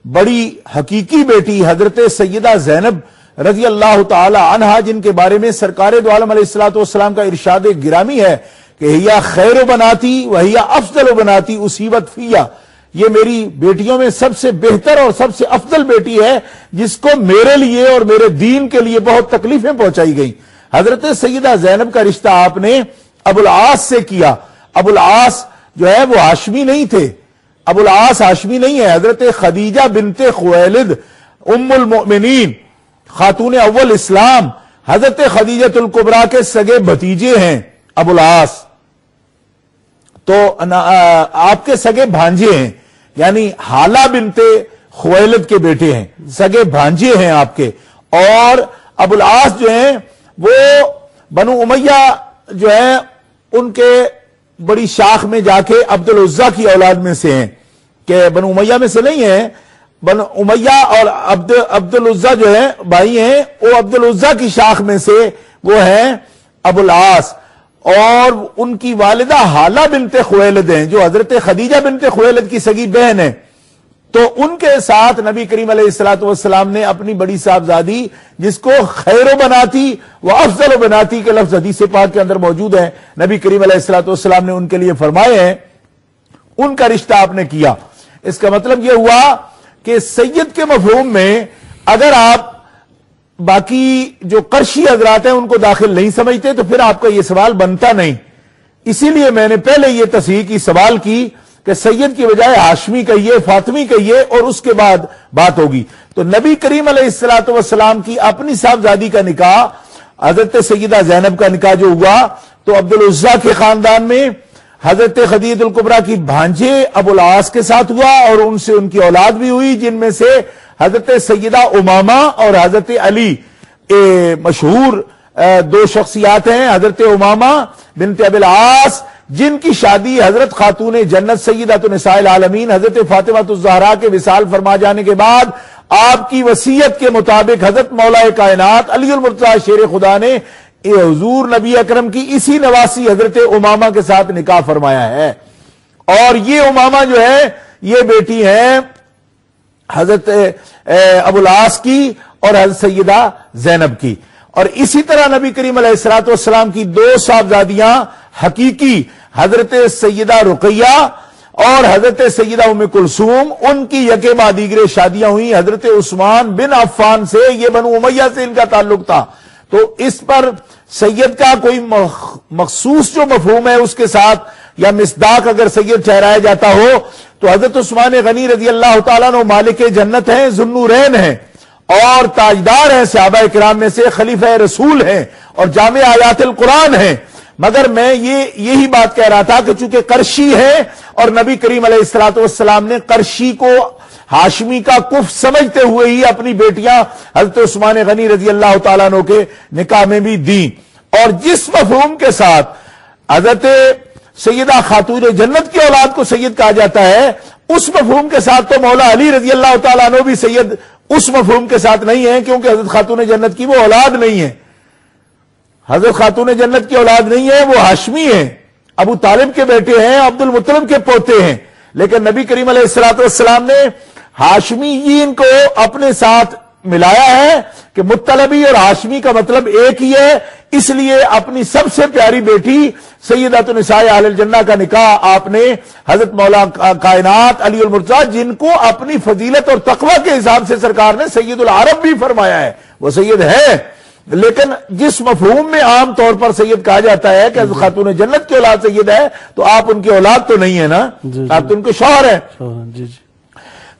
بڑی حقیقی بیٹی حضرت سیدہ زینب رضی اللہ تعالی عنہا، جن کے بارے میں سرکار دو عالم علیہ الصلوۃ والسلام کا ارشاد گرامی ہے کہ ہیا خیر و بناتی وہیا افضل و بناتی اصیبت فیہ، یہ میری بیٹیوں میں سب سے بہتر اور سب سے افضل بیٹی ہے جس کو میرے لیے اور میرے دین کے لیے بہت تکلیفیں پہنچائی گئیں۔ حضرت سیدہ زینب کا رشتہ آپ نے ابو العاص سے کیا۔ ابو العاص جو ہے وہ ہاشمی نہیں تھے، ابو العاص ہاشمی نہیں ہے، حضرت خدیجہ بنت خویلد ام المؤمنین خاتون اول اسلام حضرت خدیجہ الکبریٰ کے سگے بھتیجے ہیں ابو العاص، تو آپ کے سگے بھانجے ہیں، یعنی حالہ بنت خویلد کے بیٹے ہیں، سگے بھانجے ہیں آپ کے۔ اور ابو العاص جو ہیں وہ بنو امیہ جو ہے ان کے بڑی شاخ میں جا کے عبد العزیٰ کی اولاد میں سے ہیں، کہ بنو امیہ میں سے نہیں ہیں، بنو امیہ اور عبد العزیٰ جو ہے بھائی ہیں، وہ عبد العزیٰ کی شاخ میں سے وہ ہیں ابو العاص، اور ان کی والدہ حالہ بنت خویلد ہیں جو حضرت خدیجہ بنت خویلد کی سگی بہن ہے۔ تو ان کے ساتھ نبی کریم علیہ الصلوۃ والسلام نے اپنی بڑی صاحبزادی جس کو خیر و بناتی و افضل و بناتی کے لفظ حدیث پاک کے اندر موجود ہیں، نبی کریم علیہ الصلوۃ والسلام نے ان کے لیے فرمائے ہیں، ان کا رشتہ آپ نے کیا۔ اس کا مطلب یہ ہوا کہ سید کے مفہوم میں اگر آپ باقی جو قرشی حضرات ہیں ان کو داخل نہیں سمجھتے تو پھر آپ کا یہ سوال بنتا نہیں۔ اسی لیے میں نے پہلے یہ تصحیح کی سوال کی کہ سید کی بجائے ہاشمی کہیے، فاطمی کہیے، اور اس کے بعد بات ہوگی۔ تو نبی کریم علیہ الصلوۃ والسلام کی اپنی صاحبزادی کا نکاح حضرت سیدہ زینب کا نکاح جو ہوا تو عبد العزیٰ کے خاندان میں حضرت خدیجہ الکبریٰ کی بھانجے ابو العاص کے ساتھ ہوا، اور ان سے ان کی اولاد بھی ہوئی، جن میں سے حضرت سیدہ امامہ اور حضرت علی مشہور دو شخصیات ہیں۔ حضرت امامہ بنت ابی العاص جن کی شادی حضرت خاتون جنت سیدۃ نساء العالمین حضرت فاطمہ الزہرا کے وصال فرما جانے کے بعد آپ کی وصیت کے مطابق حضرت مولا کائنات علی المرتضیٰ شیر خدا نے حضور نبی اکرم کی اسی نواسی حضرت امامہ کے ساتھ نکاح فرمایا ہے، اور یہ امامہ جو ہے یہ بیٹی ہیں حضرت ابو العاص کی اور حضرت سیدہ زینب کی۔ اور اسی طرح نبی کریم علیہ الصلوۃ والسلام کی دو صاحبزادیاں حقیقی حضرت سیدہ رقیہ اور حضرت سیدہ ام کلثوم، ان کی یکے بعد دیگرے شادیاں ہوئی حضرت عثمان بن عفان سے، یہ بنو امیہ سے ان کا تعلق تھا۔ تو اس پر سید کا کوئی مخصوص جو مفہوم ہے اس کے ساتھ یا مصداق اگر سید ٹھہرایا جاتا ہو تو حضرت عثمان غنی رضی اللہ تعالیٰ عنہ مالک جنت ہیں، ذوالنورین ہیں اور تاجدار ہیں، صحابہ کرام میں سے خلیفہ رسول ہیں اور جامع آیات القرآن ہیں۔ مگر میں یہی بات کہہ رہا تھا کہ چونکہ قرشی ہے اور نبی کریم علیہ الصلوۃ والسلام نے قرشی کو ہاشمی کا کف سمجھتے ہوئے ہی اپنی بیٹیاں حضرت عثمان غنی رضی اللہ تعالیٰ عنہ کے نکاح میں بھی دیں، اور جس مفہوم کے ساتھ حضرت سیدہ خاتون جنت کی اولاد کو سید کہا جاتا ہے اس مفہوم کے ساتھ تو مولا علی رضی اللہ تعالیٰ عنہ بھی سید اس مفہوم کے ساتھ نہیں ہے، کیونکہ حضرت خاتون جنت کی وہ اولاد نہیں ہے، حضرت خاتون جنت کی اولاد نہیں ہے، وہ ہاشمی ہیں، ابو طالب کے بیٹے ہیں، عبد المطلب کے پوتے ہیں۔ لیکن نبی کریم علیہ الصلوۃ والسلام نے ہاشمیین کو اپنے ساتھ ملایا ہے کہ مطلبی اور ہاشمی کا مطلب ایک ہی ہے، اس لیے اپنی سب سے پیاری بیٹی سیدۃ نساء اہل الجنہ کا نکاح آپ نے حضرت مولا کائنات علی المرتضیٰ جن کو اپنی فضیلت اور تقوی کے حساب سے سرکار نے سید العرب بھی فرمایا ہے، وہ سید ہے، لیکن جس مفہوم میں عام طور پر سید کہا جاتا ہے کہ حضرت خاتون جنت کی اولاد سید ہے تو آپ ان کی اولاد تو نہیں ہے نا، آپ تو ان کے شوہر ہیں۔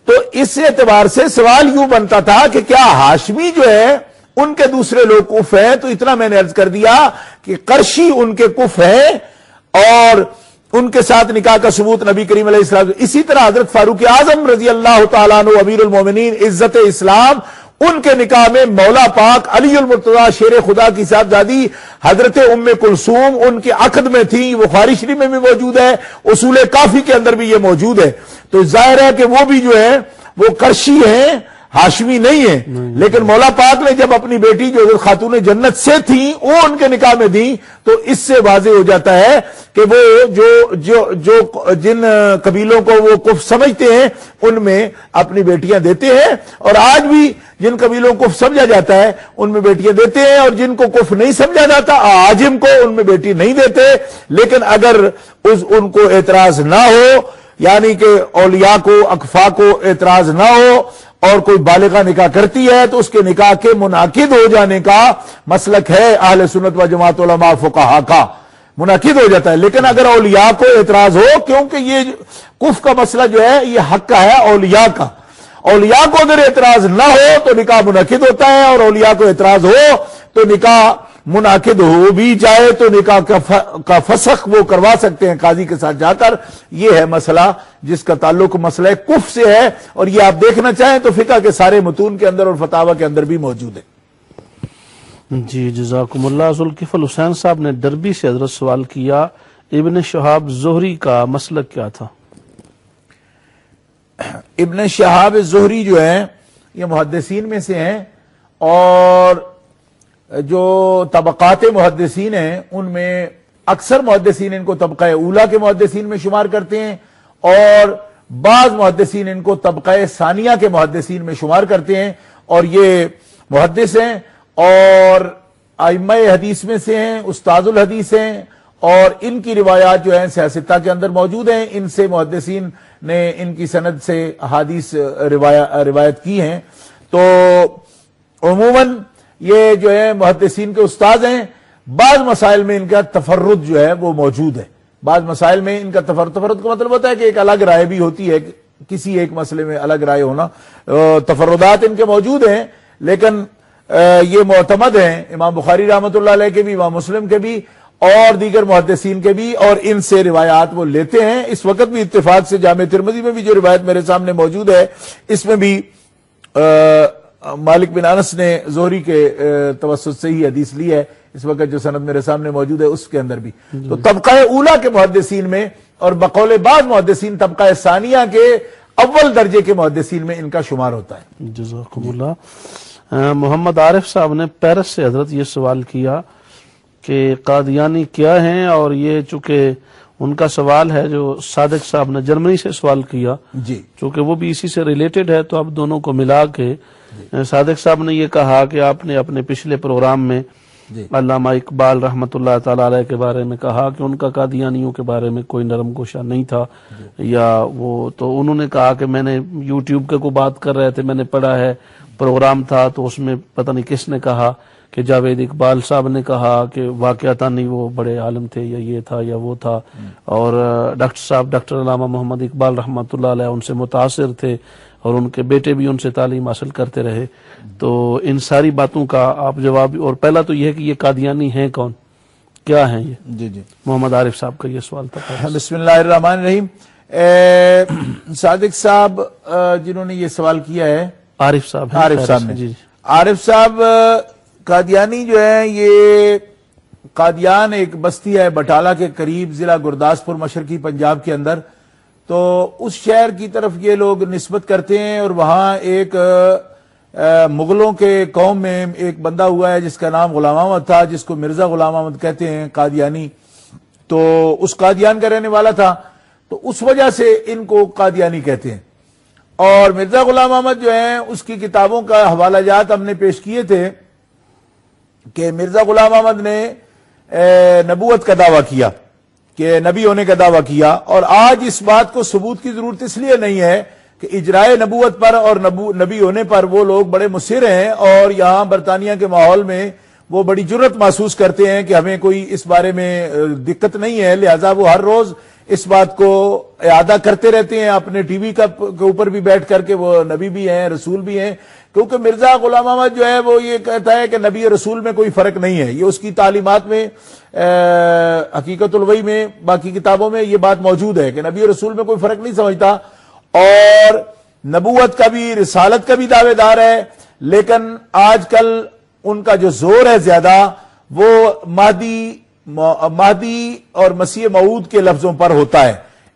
تو اس اعتبار سے سوال یوں بنتا تھا کہ کیا ہاشمی جو ہے ان کے دوسرے لوگ کف ہیں؟ تو اتنا میں نے عرض کر دیا کہ قرشی ان کے کف ہیں اور ان کے ساتھ نکاح کا ثبوت نبی کریم علیہ السلام۔ اسی طرح حضرت فاروق اعظم رضی اللہ تعالیٰ عنہ امیر المومنین عزت اسلام، ان کے نکاح میں مولا پاک علی المرتضیٰ شیر خدا کی صاحبزادی حضرت ام کلثوم ان کے عقد میں تھی، وہ بخاری شریف میں بھی موجود ہے، اصول کافی کے اندر بھی یہ موجود ہے۔ تو ظاہر ہے کہ وہ بھی جو ہے وہ قرشی ہیں ہاشمی نہیں ہیں، لیکن مولا پاک نے جب اپنی بیٹی جو خاتون جنت سے تھیں وہ ان کے نکاح میں دیں تو اس سے واضح ہو جاتا ہے کہ وہ جو جن قبیلوں کو وہ کفر سمجھتے ہیں ان میں اپنی بیٹیاں دیتے ہیں، اور آج بھی جن قبیلوں کو کفر سمجھا جاتا ہے ان میں بیٹیاں دیتے ہیں، اور جن کو کفر نہیں سمجھا جاتا عاجم کو ان میں بیٹی نہیں دیتے۔ لیکن اگر ان کو اعتراض نہ ہو، یعنی کہ اولیاء کو اکفا کو اعتراض نہ ہو اور کوئی بالغہ نکاح کرتی ہے تو اس کے نکاح کے منعقد ہو جانے کا مسلک ہے اہل سنت و جماعت علماء فقہا کا، منعقد ہو جاتا ہے۔ لیکن اگر اولیاء کو اعتراض ہو، کیونکہ یہ کفر کا مسئلہ جو ہے یہ حق کا ہے اولیاء کا، اولیاء کو اگر اعتراض نہ ہو تو نکاح منعقد ہوتا ہے، اور اولیاء کو اعتراض ہو تو نکاح منعقد ہو بھی جائے تو نکاح کا فسخ وہ کروا سکتے ہیں قاضی کے ساتھ جا کر۔ یہ ہے مسئلہ جس کا تعلق مسئلہ کفر سے ہے، اور یہ آپ دیکھنا چاہیں تو فقہ کے سارے متون کے اندر اور فتاوی کے اندر بھی موجود ہے۔ جی جزاکم اللہ۔ ذوالکفل حسین صاحب نے دربی سے حضرت سوال کیا، ابن شہاب زہری کا مسلک کیا تھا؟ ابن شہاب زہری جو ہیں یہ محدثین میں سے ہیں، اور جو طبقات محدثین ہیں ان میں اکثر محدثین ان کو طبقہ اولا کے محدثین میں شمار کرتے ہیں، اور بعض محدثین ان کو طبقہ ثانیہ کے محدثین میں شمار کرتے ہیں، اور یہ محدث ہیں اور ائمہ حدیث میں سے ہیں، استاد الحدیث ہیں، اور ان کی روایات جو ہیں سیاستہ کے اندر موجود ہیں، ان سے محدثین نے ان کی سند سے احادیث روایت کی ہیں۔ تو عموماً یہ جو ہے محدثین کے استاد ہیں، بعض مسائل میں ان کا تفرد جو ہے وہ موجود ہے، بعض مسائل میں ان کا تفرد کا مطلب ہوتا ہے کہ ایک الگ رائے بھی ہوتی ہے، کسی ایک مسئلے میں الگ رائے ہونا، تفردات ان کے موجود ہیں، لیکن یہ معتمد ہیں امام بخاری رحمۃ اللہ علیہ کے بھی، امام مسلم کے بھی، اور دیگر محدثین کے بھی، اور ان سے روایات وہ لیتے ہیں۔ اس وقت بھی اتفاق سے جامع ترمذی میں بھی جو روایت میرے سامنے موجود ہے اس میں بھی مالک بن انس نے زہری کے توسط سے ہی حدیث لی ہے، اس وقت جو سند میرے سامنے موجود ہے اس کے اندر بھی۔ تو طبقہ اولا کے محدثین میں اور بقول بعض محدثین طبقہ ثانیہ کے اول درجے کے محدثین میں ان کا شمار ہوتا ہے۔ جزاکم اللہ۔ محمد عارف صاحب نے پیرس سے حضرت یہ سوال کیا کہ قادیانی کیا ہیں، اور یہ چونکہ ان کا سوال ہے جو صادق صاحب نے جرمنی سے سوال کیا، جی چونکہ وہ بھی اسی سے ریلیٹڈ ہے تو اب دونوں کو ملا کے صادق صاحب نے یہ کہا کہ آپ نے اپنے پچھلے پروگرام میں علامہ اقبال رحمۃ اللہ تعالی علیہ کے بارے میں کہا کہ ان کا قادیانیوں کے بارے میں کوئی نرم گوشہ نہیں تھا، یا وہ تو انہوں نے کہا کہ میں نے یوٹیوب کے کو بات کر رہے تھے، میں نے پڑھا ہے پروگرام تھا تو اس میں پتہ نہیں کس نے کہا کہ جاوید اقبال صاحب نے کہا کہ واقعتاً نہیں وہ بڑے عالم تھے، یا یہ تھا یا وہ تھا، اور ڈاکٹر علامہ محمد اقبال رحمۃ اللہ علیہ ان سے متاثر تھے، اور ان کے بیٹے بھی ان سے تعلیم حاصل کرتے رہے۔ تو ان ساری باتوں کا آپ جواب، اور پہلا تو یہ ہے کہ یہ قادیانی ہیں کون، کیا ہیں یہ؟ جی محمد عارف صاحب کا یہ سوال تھا۔ بسم اللہ الرحمن الرحیم۔ صادق صاحب جنہوں نے یہ سوال کیا ہے، عارف صاحب نے، عارف صاحب قادیانی جو ہے یہ قادیان ایک بستی ہے بٹالہ کے قریب، ضلع گرداسپور مشرقی پنجاب کے اندر، تو اس شہر کی طرف یہ لوگ نسبت کرتے ہیں، اور وہاں ایک مغلوں کے قوم میں ایک بندہ ہوا ہے جس کا نام غلام احمد تھا، جس کو مرزا غلام احمد کہتے ہیں قادیانی، تو اس قادیان کا رہنے والا تھا، تو اس وجہ سے ان کو قادیانی کہتے ہیں۔ اور مرزا غلام احمد جو ہیں اس کی کتابوں کا حوالہ جات ہم نے پیش کیے تھے کہ مرزا غلام احمد نے نبوت کا دعویٰ کیا، کہ نبی ہونے کا دعویٰ کیا، اور آج اس بات کو ثبوت کی ضرورت اس لیے نہیں ہے کہ اجرائے نبوت پر اور نبی ہونے پر وہ لوگ بڑے مصر ہیں، اور یہاں برطانیہ کے ماحول میں وہ بڑی جرت محسوس کرتے ہیں کہ ہمیں کوئی اس بارے میں دقت نہیں ہے، لہذا وہ ہر روز اس بات کو اعادہ کرتے رہتے ہیں اپنے ٹی وی کے اوپر بھی بیٹھ کر کے وہ نبی بھی ہیں رسول بھی ہیں، کیونکہ مرزا غلام احمد جو ہے وہ یہ کہتا ہے کہ نبی رسول میں کوئی فرق نہیں ہے، یہ اس کی تعلیمات میں حقیقت الوحی میں باقی کتابوں میں یہ بات موجود ہے کہ نبی رسول میں کوئی فرق نہیں سمجھتا، اور نبوت کا بھی رسالت کا بھی دعوے دار ہے، لیکن آج کل ان کا جو زور ہے زیادہ وہ مہدی اور مسیح موعود کے لفظوں پر ہوتا ہے،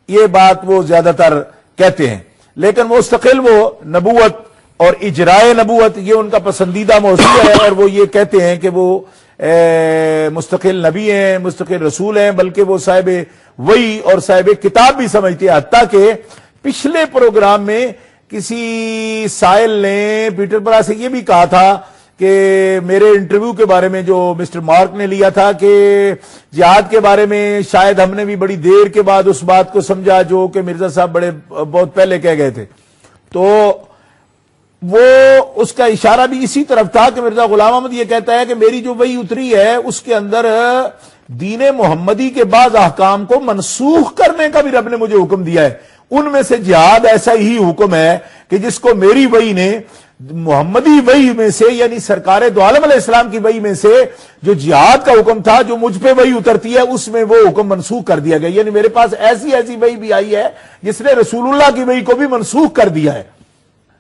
یہ بات وہ زیادہ تر کہتے ہیں، لیکن مستقل وہ نبوت اور اجرائے نبوت یہ ان کا پسندیدہ موضوع ہے، اور وہ یہ کہتے ہیں کہ وہ مستقل نبی ہیں، مستقل رسول ہیں، بلکہ وہ صاحب وحی اور صاحب کتاب بھی سمجھتے ہیں. حتیٰ کہ پچھلے پروگرام میں کسی سائل نے پیٹر برا سے یہ بھی کہا تھا کہ میرے انٹرویو کے بارے میں جو مسٹر مارک نے لیا تھا کہ جہاد کے بارے میں شاید ہم نے بھی بڑی دیر کے بعد اس بات کو سمجھا جو کہ مرزا صاحب بہت پہلے کہہ گئے تھے. تو وہ اس کا اشارہ بھی اسی طرف تھا کہ مرزا غلام احمد یہ کہتا ہے کہ میری جو وحی اتری ہے اس کے اندر دین محمدی کے بعض احکام کو منسوخ کرنے کا بھی رب نے مجھے حکم دیا ہے. ان میں سے جہاد ایسا ہی حکم ہے کہ جس کو میری وحی نے محمدی وحی میں سے یعنی سرکار دو عالم علیہ السلام کی وحی میں سے جو جہاد کا حکم تھا جو مجھ پہ وحی اترتی ہے اس میں وہ حکم منسوخ کر دیا گیا. یعنی میرے پاس ایسی وحی بھی آئی ہے جس نے رسول اللہ کی وحی کو بھی منسوخ کر دیا ہے.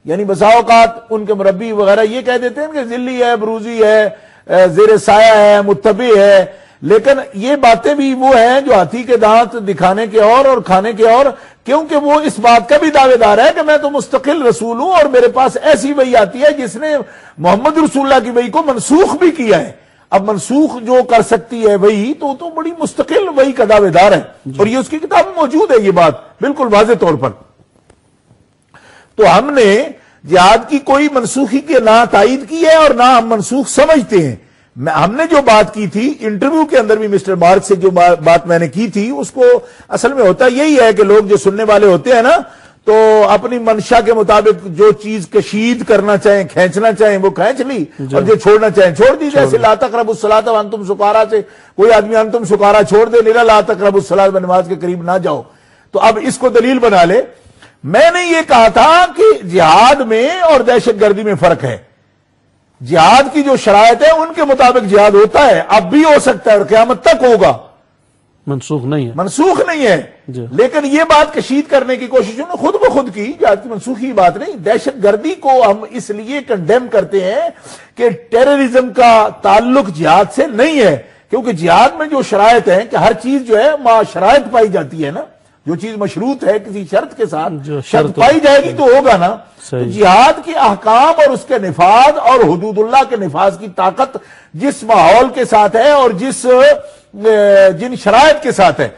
یعنی بسا اوقات ان کے مربی وغیرہ یہ کہہ دیتے ہیں کہ ذلی ہے، بروزی ہے، زیر سایہ ہے، متبع ہے، لیکن یہ باتیں بھی وہ ہیں جو ہاتھی کے دانت دکھانے کے اور کھانے کے اور، کیونکہ وہ اس بات کا بھی دعوے دار ہے کہ میں تو مستقل رسول ہوں اور میرے پاس ایسی وحی آتی ہے جس نے محمد رسول اللہ کی وحی کو منسوخ بھی کیا ہے. اب منسوخ جو کر سکتی ہے وحی تو بڑی مستقل وحی کا دعوے دار ہے، اور یہ اس کی کتاب میں موجود ہے یہ بات بالکل واضح طور پر. تو ہم نے جہاد کی کوئی منسوخی کی نہ تائید کی ہے اور نہ ہم منسوخ سمجھتے ہیں. ہم نے جو بات کی تھی انٹرویو کے اندر بھی مسٹر مارک سے جو بات میں نے کی تھی اس کو اصل میں ہوتا یہی ہے کہ لوگ جو سننے والے ہوتے ہیں نا تو اپنی منشا کے مطابق جو چیز کشید کرنا چاہیں کھینچنا چاہیں وہ کھینچ لی اور جو چھوڑنا چاہیں چھوڑ دی. جیسے لا تقربوا الصلاۃ وانتم سکارا سے کوئی آدمی انتم سکارا چھوڑ دے، لا تقربوا الصلاۃ نماز کے قریب نہ جاؤ، تو اب اس کو دلیل بنا لے. میں نے یہ کہا تھا کہ جہاد میں اور دہشت گردی میں فرق ہے. جہاد کی جو شرائط ہے ان کے مطابق جہاد ہوتا ہے، اب بھی ہو سکتا ہے اور قیامت تک ہوگا، منسوخ نہیں ہے جی. لیکن یہ بات کشید کرنے کی کوشش انہوں نے خود بخود کی، جہاد کی منسوخی بات نہیں. دہشت گردی کو ہم اس لیے کنڈیم کرتے ہیں کہ ٹیررزم کا تعلق جہاد سے نہیں ہے، کیونکہ جہاد میں جو شرائط ہیں کہ ہر چیز جو ہے ما شرائط پائی جاتی ہے نا، جو چیز مشروط ہے کسی شرط کے ساتھ شرط پائی جائے گی تو ہوگا نا. تو جہاد کے احکام اور اس کے نفاذ اور حدود اللہ کے نفاذ کی طاقت جس ماحول کے ساتھ ہے اور جن شرائط کے ساتھ ہے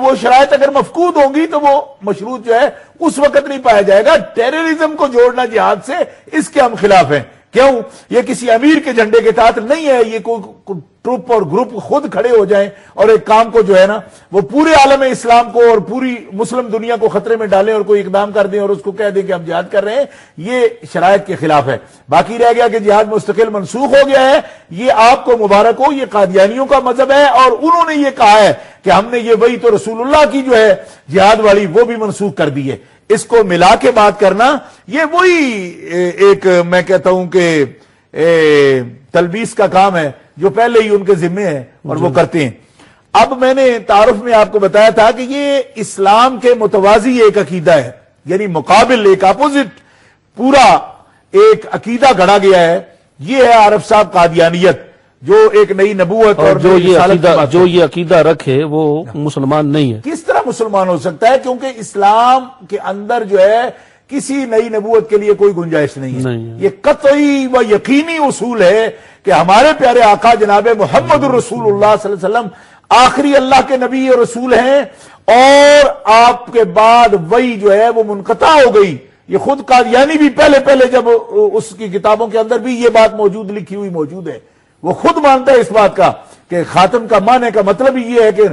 وہ شرائط اگر مفقود ہوں گی تو وہ مشروط جو ہے اس وقت نہیں پایا جائے گا. ٹیررزم کو جوڑنا جہاد سے اس کے ہم خلاف ہیں. کیوں؟ یہ کسی امیر کے جھنڈے کے تحت نہیں ہے، یہ کوئی ٹروپ اور گروپ خود کھڑے ہو جائیں اور ایک کام کو جو ہے نا وہ پورے عالم اسلام کو اور پوری مسلم دنیا کو خطرے میں ڈالیں اور کوئی اقدام کر دیں اور اس کو کہہ دیں کہ ہم جہاد کر رہے ہیں، یہ شرائط کے خلاف ہے. باقی رہ گیا کہ جہاد مستقل منسوخ ہو گیا ہے، یہ آپ کو مبارک ہو، یہ قادیانیوں کا مذہب ہے اور انہوں نے یہ کہا ہے کہ ہم نے یہ وہی تو رسول اللہ کی جو ہے جہاد والی وہ بھی منسوخ کر دی ہے. اس کو ملا کے بات کرنا یہ وہی ایک میں کہتا ہوں کہ تلبیس کا کام ہے جو پہلے ہی ان کے ذمے ہے اور وہ کرتے ہیں. اب میں نے تعارف میں آپ کو بتایا تھا کہ یہ اسلام کے متوازی ایک عقیدہ ہے، یعنی مقابل ایک اپوزٹ پورا ایک عقیدہ گھڑا گیا ہے. یہ ہے عارف صاحب قادیانیت، جو ایک نئی نبوت اور جو یہ عقیدہ رکھے وہ مسلمان نہیں ہے. کس طرح مسلمان ہو سکتا ہے؟ کیونکہ اسلام کے اندر جو ہے کسی نئی نبوت کے لیے کوئی گنجائش نہیں ہے. یہ قطعی و یقینی اصول ہے کہ ہمارے پیارے آقا جناب محمد الرسول اللہ صلی اللہ علیہ وسلم آخری اللہ کے نبی اور رسول ہیں، اور آپ کے بعد وہی جو ہے وہ منقطع ہو گئی. یہ خود قادیانی بھی پہلے جب اس کی کتابوں کے اندر بھی یہ بات موجود لکھی ہوئی موجود ہے، وہ خود مانتا ہے اس بات کا کہ خاتم کا معنی کا مطلب یہ ہے کہ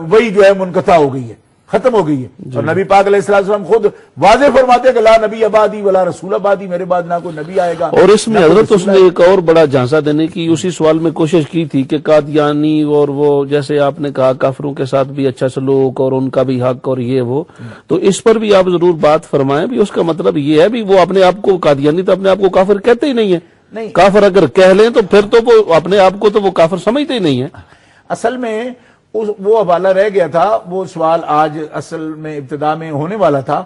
وہی جو ہے منقطع ہو گئی ہے، ختم ہو گئی ہے. اور نبی پاک علیہ السلام خود واضح فرماتے ہیں کہ لا نبی آبادی ولا رسول آبادی، میرے بعد نہ کوئی نبی آئے گا. اور اس میں حضرت اس نے ایک اور بڑا جھانسا دینے کی اسی سوال میں کوشش کی تھی کہ قادیانی اور وہ جیسے آپ نے کہا کافروں کے ساتھ بھی اچھا سلوک اور ان کا بھی حق اور یہ وہ، تو اس پر بھی آپ ضرور بات فرمائیں. بھی اس کا مطلب یہ ہے بھی وہ اپنے آپ کو قادیانی تو اپنے آپ کو کافر کہتے ہی نہیں ہے. کافر اگر کہہ لیں تو پھر تو وہ اپنے آپ کو تو وہ کافر سمجھتے ہی نہیں ہے. اصل میں وہ حوالہ رہ گیا تھا، وہ سوال آج اصل میں ابتدا میں ہونے والا تھا.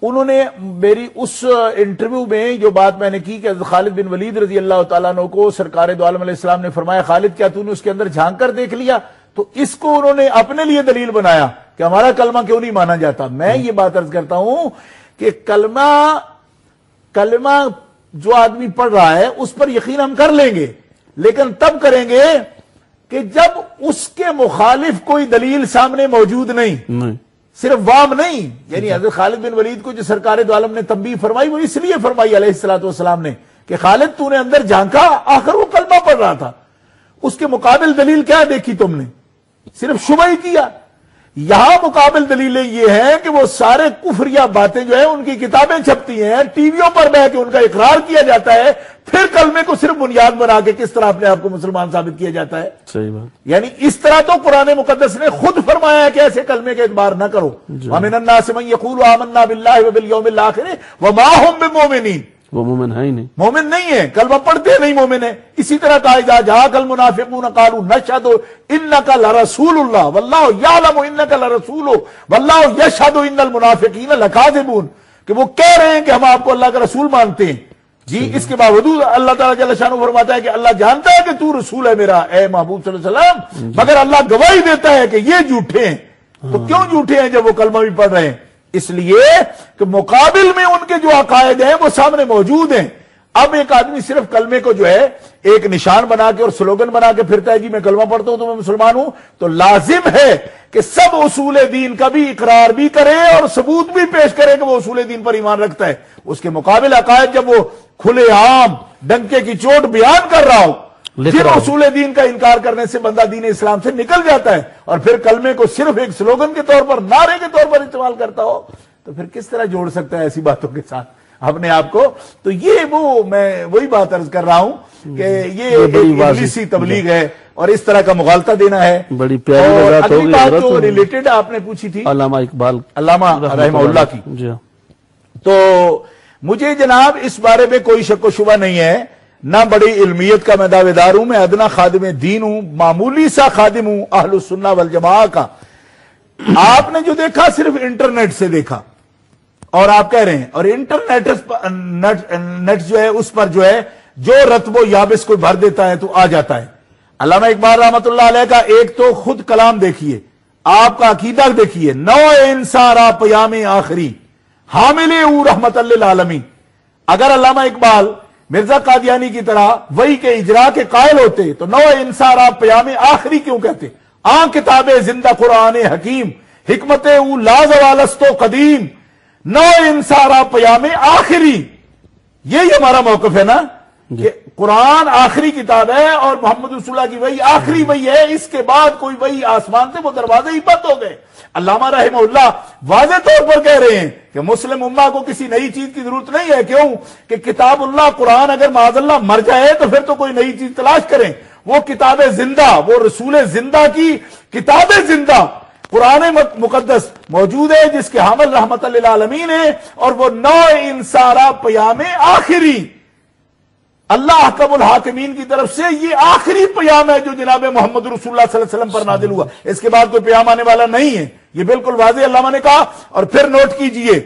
انہوں نے میری اس انٹرویو میں جو بات میں نے کی کہ خالد بن ولید رضی اللہ تعالیٰ عنہ کو سرکار دو عالم علیہ السلام نے فرمایا خالد کیا تو نے اس کے اندر جھانک کر دیکھ لیا؟ تو اس کو انہوں نے اپنے لیے دلیل بنایا کہ ہمارا کلمہ کیوں نہیں مانا جاتا. میں یہ بات عرض کرتا ہوں کہ کلمہ کلمہ جو آدمی پڑھ رہا ہے اس پر یقین ہم کر لیں گے، لیکن تب کریں گے کہ جب اس کے مخالف کوئی دلیل سامنے موجود نہیں، صرف وام نہیں. یعنی حضرت خالد بن ولید کو جو سرکار دو عالم نے تنبیہ فرمائی وہ اس لیے فرمائی علیہ الصلوۃ والسلام نے کہ خالد تو نے اندر جھانکا، آخر وہ کلمہ پڑھ رہا تھا، اس کے مقابل دلیل کیا دیکھی تم نے؟ صرف شبہ ہی کیا. یہاں مقابل دلیلیں یہ ہیں کہ وہ سارے کفریہ باتیں جو ہیں ان کی کتابیں چھپتی ہیں، ٹی ویوں پر بیٹھ کے ان کا اقرار کیا جاتا ہے، پھر کلمے کو صرف بنیاد بنا کے کس طرح اپنے آپ کو مسلمان ثابت کیا جاتا ہے. صحیح بات. یعنی اس طرح تو قرآن مقدس نے خود فرمایا ہے کہ ایسے کلمے کا اعتبار نہ کرو. وَمِنَ النَّاسِ مَن يَقُولُ آمَنَّا بِاللَّهِ وَبِالْيَوْمِ الْآخِرِ وَمَا هُم بِمُؤْمِنِينَ. وہ مومن ہے ہی نہیں، مومن نہیں ہے، کلمہ پڑھتے نہیں مومن ہے. اسی طرح کہا اذا جاءك المنافقون قالوا نشهد انك لرسول الله والله يعلم انك لرسوله والله يشهد ان المنافقين لكاذبون، کہ وہ کہہ رہے ہیں کہ ہم آپ کو اللہ کا رسول مانتے ہیں. جی اس کے باوجود اللہ تعالیٰ جل شانہ فرماتا ہے کہ اللہ جانتا ہے کہ تو رسول ہے میرا اے محبوب صلی اللہ علیہ وسلم، مگر اللہ گواہی دیتا ہے کہ یہ جھوٹے ہیں. تو کیوں جھوٹے ہیں جب وہ کلمہ بھی پڑھ رہے ہیں؟ اس لیے کہ مقابل میں ان کے جو عقائد ہیں وہ سامنے موجود ہیں. اب ایک آدمی صرف کلمے کو جو ہے ایک نشان بنا کے اور سلوگن بنا کے پھرتا ہے کہ میں کلمہ پڑھتا ہوں تو میں مسلمان ہوں، تو لازم ہے کہ سب اصول دین کا بھی اقرار بھی کرے اور ثبوت بھی پیش کرے کہ وہ اصول دین پر ایمان رکھتا ہے. اس کے مقابل عقائد جب وہ کھلے عام ڈنکے کی چوٹ بیان کر رہا ہو، پھر اصول دین کا انکار کرنے سے بندہ دین اسلام سے نکل جاتا ہے، اور پھر کلمے کو صرف ایک سلوگن کے طور پر، نعرے کے طور پر استعمال کرتا ہو، تو پھر کس طرح جوڑ سکتا ہے ایسی باتوں کے ساتھ اپنے آپ کو؟ تو یہ میں وہی بات عرض کر رہا ہوں کہ یہ ابلیسی تبلیغ ہے اور اس طرح کا مغالطہ دینا ہے. بڑی پیاری بات اگلی بات جو ریلیٹڈ آپ نے پوچھی تھی علامہ اقبال علامہ رحمہ اللہ کی، تو مجھے جناب اس بارے میں کوئی شک و شبہ نہیں ہے، نہ بڑی علمیت کا میں دعوے دار ہوں، میں ادنا خادم دین ہوں، معمولی سا خادم ہوں اہل السنہ والجماعہ کا. آپ نے جو دیکھا صرف انٹرنیٹ سے دیکھا، اور آپ کہہ رہے ہیں اور انٹرنیٹ جو ہے اس پر جو ہے جو رتب و یابس کو بھر دیتا ہے تو آ جاتا ہے. علامہ اقبال رحمۃ اللہ علیہ کا ایک تو خود کلام دیکھیے، آپ کا عقیدہ دیکھیے، نوع انسان را پیام آخری حامل او رحمت للعالمین. اگر علامہ اقبال مرزا قادیانی کی طرح وحی کے اجرا کے قائل ہوتے تو نوع انسان را پیام آخری کیوں کہتے؟ کتاب زندہ قرآن حکیم حکمت او لازوالست و قدیم نوع انسان را پیام آخری. یہی ہمارا موقف ہے نا کہ قرآن آخری کتاب ہے اور محمد رسول اللہ کی وحی آخری وحی ہے، اس کے بعد کوئی وحی آسمان سے وہ دروازے ہی بند ہو گئے. علامہ رحمہ اللہ واضح طور پر کہہ رہے ہیں کہ مسلم امہ کو کسی نئی چیز کی ضرورت نہیں ہے. کیوں کہ کتاب اللہ قرآن اگر معاذ اللہ مر جائے تو پھر تو کوئی نئی چیز تلاش کریں. وہ کتاب زندہ، وہ رسول زندہ کی کتاب زندہ قرآن مقدس موجود ہے جس کے حامل رحمت للعالمین ہے، اور وہ نوع انسارا پیام آخری اللہ احکم الحاکمین کی طرف سے یہ آخری پیام ہے جو جناب محمد رسول اللہ صلی اللہ علیہ وسلم پر نازل ہوا. اس کے بعد کوئی پیام آنے والا نہیں ہے، یہ بالکل واضح علامہ نے کہا. اور پھر نوٹ کیجئے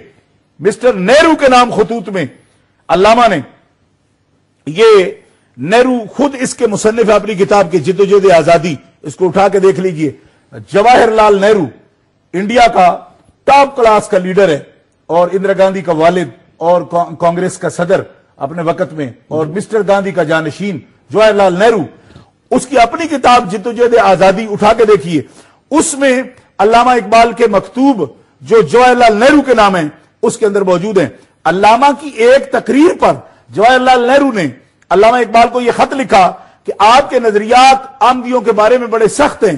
مسٹر نہرو کے نام خطوط میں علامہ نے، یہ نہرو خود اس کے مصنف اپنی کتاب کی جدوجہد آزادی، اس کو اٹھا کے دیکھ لیجئے. جواہر لال نہرو انڈیا کا ٹاپ کلاس کا لیڈر ہے اور اندرا گاندھی کا والد اور کانگریس کا صدر اپنے وقت میں، اور مسٹر گاندھی کا جانشین جواہر لال نہرو، اس کی اپنی کتاب جدوجہد آزادی اٹھا کے دیکھیے. اس میں علامہ اقبال کے مکتوب جو جواہر لال نہرو کے نام ہیں اس کے اندر موجود ہیں. علامہ کی ایک تقریر پر جواہر لال نہرو نے علامہ اقبال کو یہ خط لکھا کہ آپ کے نظریات آمدیوں کے بارے میں بڑے سخت ہیں،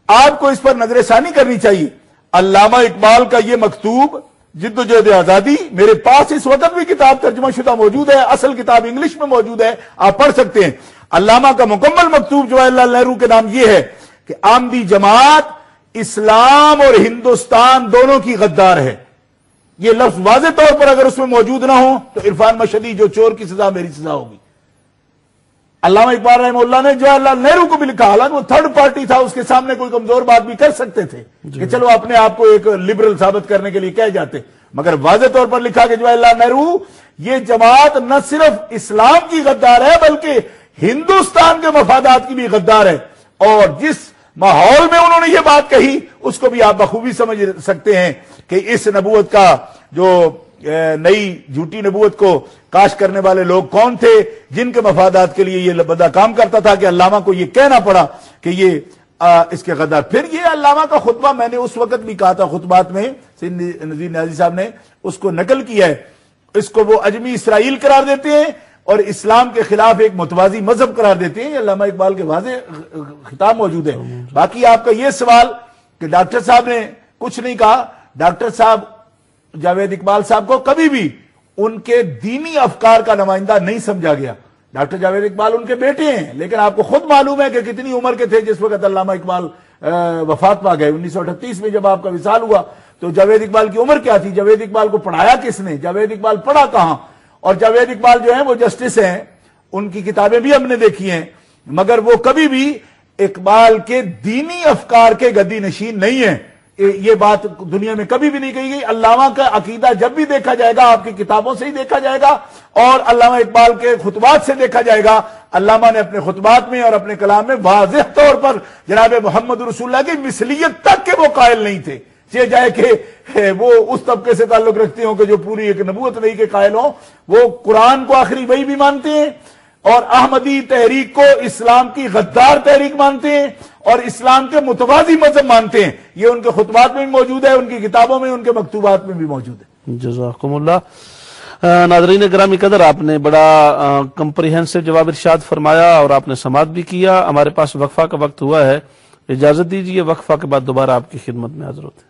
آپ کو اس پر نظر ثانی کرنی چاہیے. علامہ اقبال کا یہ مکتوب جدوجہد آزادی میرے پاس اس وقت بھی کتاب ترجمہ شدہ موجود ہے، اصل کتاب انگلش میں موجود ہے، آپ پڑھ سکتے ہیں. علامہ کا مکمل مکتوب جواہر لال نہرو کے نام یہ ہے کہ آمدی جماعت اسلام اور ہندوستان دونوں کی غدار ہے. یہ لفظ واضح طور پر اگر اس میں موجود نہ ہو تو عرفان مشہدی جو چور کی سزا میری سزا ہوگی. علامہ اقبال رحمہ اللہ نے جواہر لال نہرو کو بھی لکھا، حالانکہ وہ تھرڈ پارٹی تھا، اس کے سامنے کوئی کمزور بات بھی کر سکتے تھے کہ چلو اپنے آپ کو ایک لبرل ثابت کرنے کے لیے کہہ جاتے، مگر واضح طور پر لکھا کہ جواہر لال نہرو یہ جماعت نہ صرف اسلام کی غدار ہے بلکہ ہندوستان کے مفادات کی بھی غدار ہے. اور جس ماحول میں انہوں نے یہ بات کہی اس کو بھی آپ بخوبی سمجھ سکتے ہیں کہ اس نبوت کا جو نئی جھوٹی نبوت کو کاش کرنے والے لوگ کون تھے جن کے مفادات کے لیے یہ بندہ کام کرتا تھا کہ علامہ کو یہ کہنا پڑا کہ یہ اس کے غدار. پھر یہ علامہ کا خطبہ میں نے اس وقت بھی کہا تھا خطبات میں، نذیر نیازی صاحب نے اس کو نقل کیا ہے، اس کو وہ اجمی اسرائیل قرار دیتے ہیں اور اسلام کے خلاف ایک متوازی مذہب قرار دیتے ہیں. یہ علامہ اقبال کے واضح خطاب موجود ہے. باقی آپ کا یہ سوال کہ ڈاکٹر صاحب نے کچھ نہیں کہا، ڈاکٹر صاحب جاوید اقبال صاحب کو کبھی بھی ان کے دینی افکار کا نمائندہ نہیں سمجھا گیا. ڈاکٹر جاوید اقبال ان کے بیٹے ہیں، لیکن آپ کو خود معلوم ہے کہ کتنی عمر کے تھے جس وقت علامہ اقبال وفات پا گئے. 1938 میں جب آپ کا وصال ہوا تو جاوید اقبال کی عمر کیا تھی؟ جاوید اقبال کو پڑھایا کس نے؟ جاوید اقبال پڑھا کہاں؟ اور جاوید اقبال جو ہیں وہ جسٹس ہیں، ان کی کتابیں بھی ہم نے دیکھی ہیں، مگر وہ کبھی بھی اقبال کے دینی افکار کے گدی نشین نہیں ہیں. یہ بات دنیا میں کبھی بھی نہیں کہی گئی. علامہ کا عقیدہ جب بھی دیکھا جائے گا آپ کی کتابوں سے ہی دیکھا جائے گا اور علامہ اقبال کے خطبات سے دیکھا جائے گا. علامہ نے اپنے خطبات میں اور اپنے کلام میں واضح طور پر جناب محمد رسول اللہ کی مثلیت تک کے وہ قائل نہیں تھے. یہ جائے کہ وہ اس طبقے سے تعلق رکھتے ہوں کہ جو پوری ایک نبوت نہیں کے قائل ہوں، وہ قرآن کو آخری وحی بھی مانتے ہیں اور احمدی تحریک کو اسلام کی غدار تحریک مانتے ہیں اور اسلام کے متوازی مذہب مانتے ہیں. یہ ان کے خطبات میں بھی موجود ہے، ان کی کتابوں میں، ان کے مکتوبات میں بھی موجود ہے. جزاکم اللہ. ناظرین گرامی قدر، آپ نے بڑا کمپریہنسو جواب ارشاد فرمایا اور آپ نے سماعت بھی کیا. ہمارے پاس وقفہ کا وقت ہوا ہے، اجازت دیجیے، وقفہ کے بعد دوبارہ آپ کی خدمت میں حاضر ہوتے ہیں.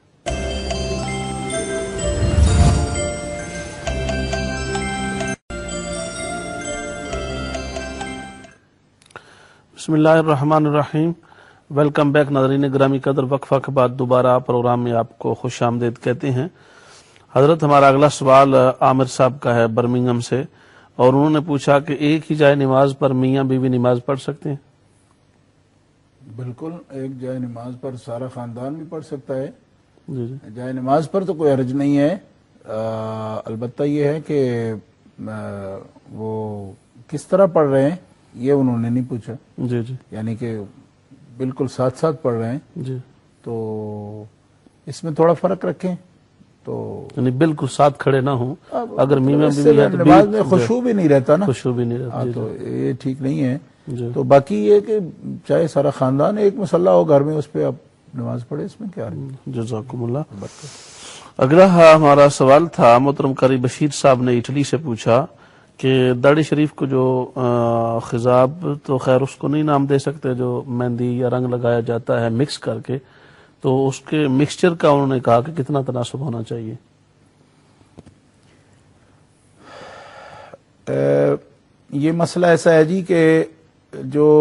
بسم اللہ الرحمن الرحیم. ویلکم بیک ناظرین گرامی قدر. وقفہ کے بعد دوبارہ پروگرام میں آپ کو خوش آمدید کہتے ہیں. حضرت ہمارا اگلا سوال عامر صاحب کا ہے برمنگھم سے، اور انہوں نے پوچھا کہ ایک ہی جائے نماز پر میاں بیوی نماز پڑھ سکتے ہیں؟ بالکل، ایک جائے نماز پر سارا خاندان بھی پڑھ سکتا ہے. جی جائے نماز پر تو کوئی حرج نہیں ہے. البتہ یہ ہے کہ وہ کس طرح پڑھ رہے ہیں یہ انہوں نے نہیں پوچھا. جی جی، یعنی کہ بالکل ساتھ ساتھ پڑھ رہے ہیں جی، تو اس میں تھوڑا فرق رکھیں. تو یعنی بالکل ساتھ کھڑے نہ ہوں. اگر میاں بیوی ہے تو نماز میں خشوع بھی نہیں رہتا نا، خشوع بھی نہیں رہتا. تو یہ ٹھیک نہیں ہے. تو باقی یہ کہ چاہے سارا خاندان ایک مصلی ہو گھر میں، اس پہ آپ نماز پڑھے، اس میں کیا ہے. جزاکم اللہ. اگلا ہمارا سوال تھا محترم قاری بشیر صاحب نے اٹلی سے پوچھا کہ داڑھی شریف کو جو خضاب، تو خیر اس کو نہیں نام دے سکتے، جو مہندی یا رنگ لگایا جاتا ہے مکس کر کے، تو اس کے مکسچر کا انہوں نے کہا کہ کتنا تناسب ہونا چاہیے؟ یہ مسئلہ ایسا ہے جی کہ جو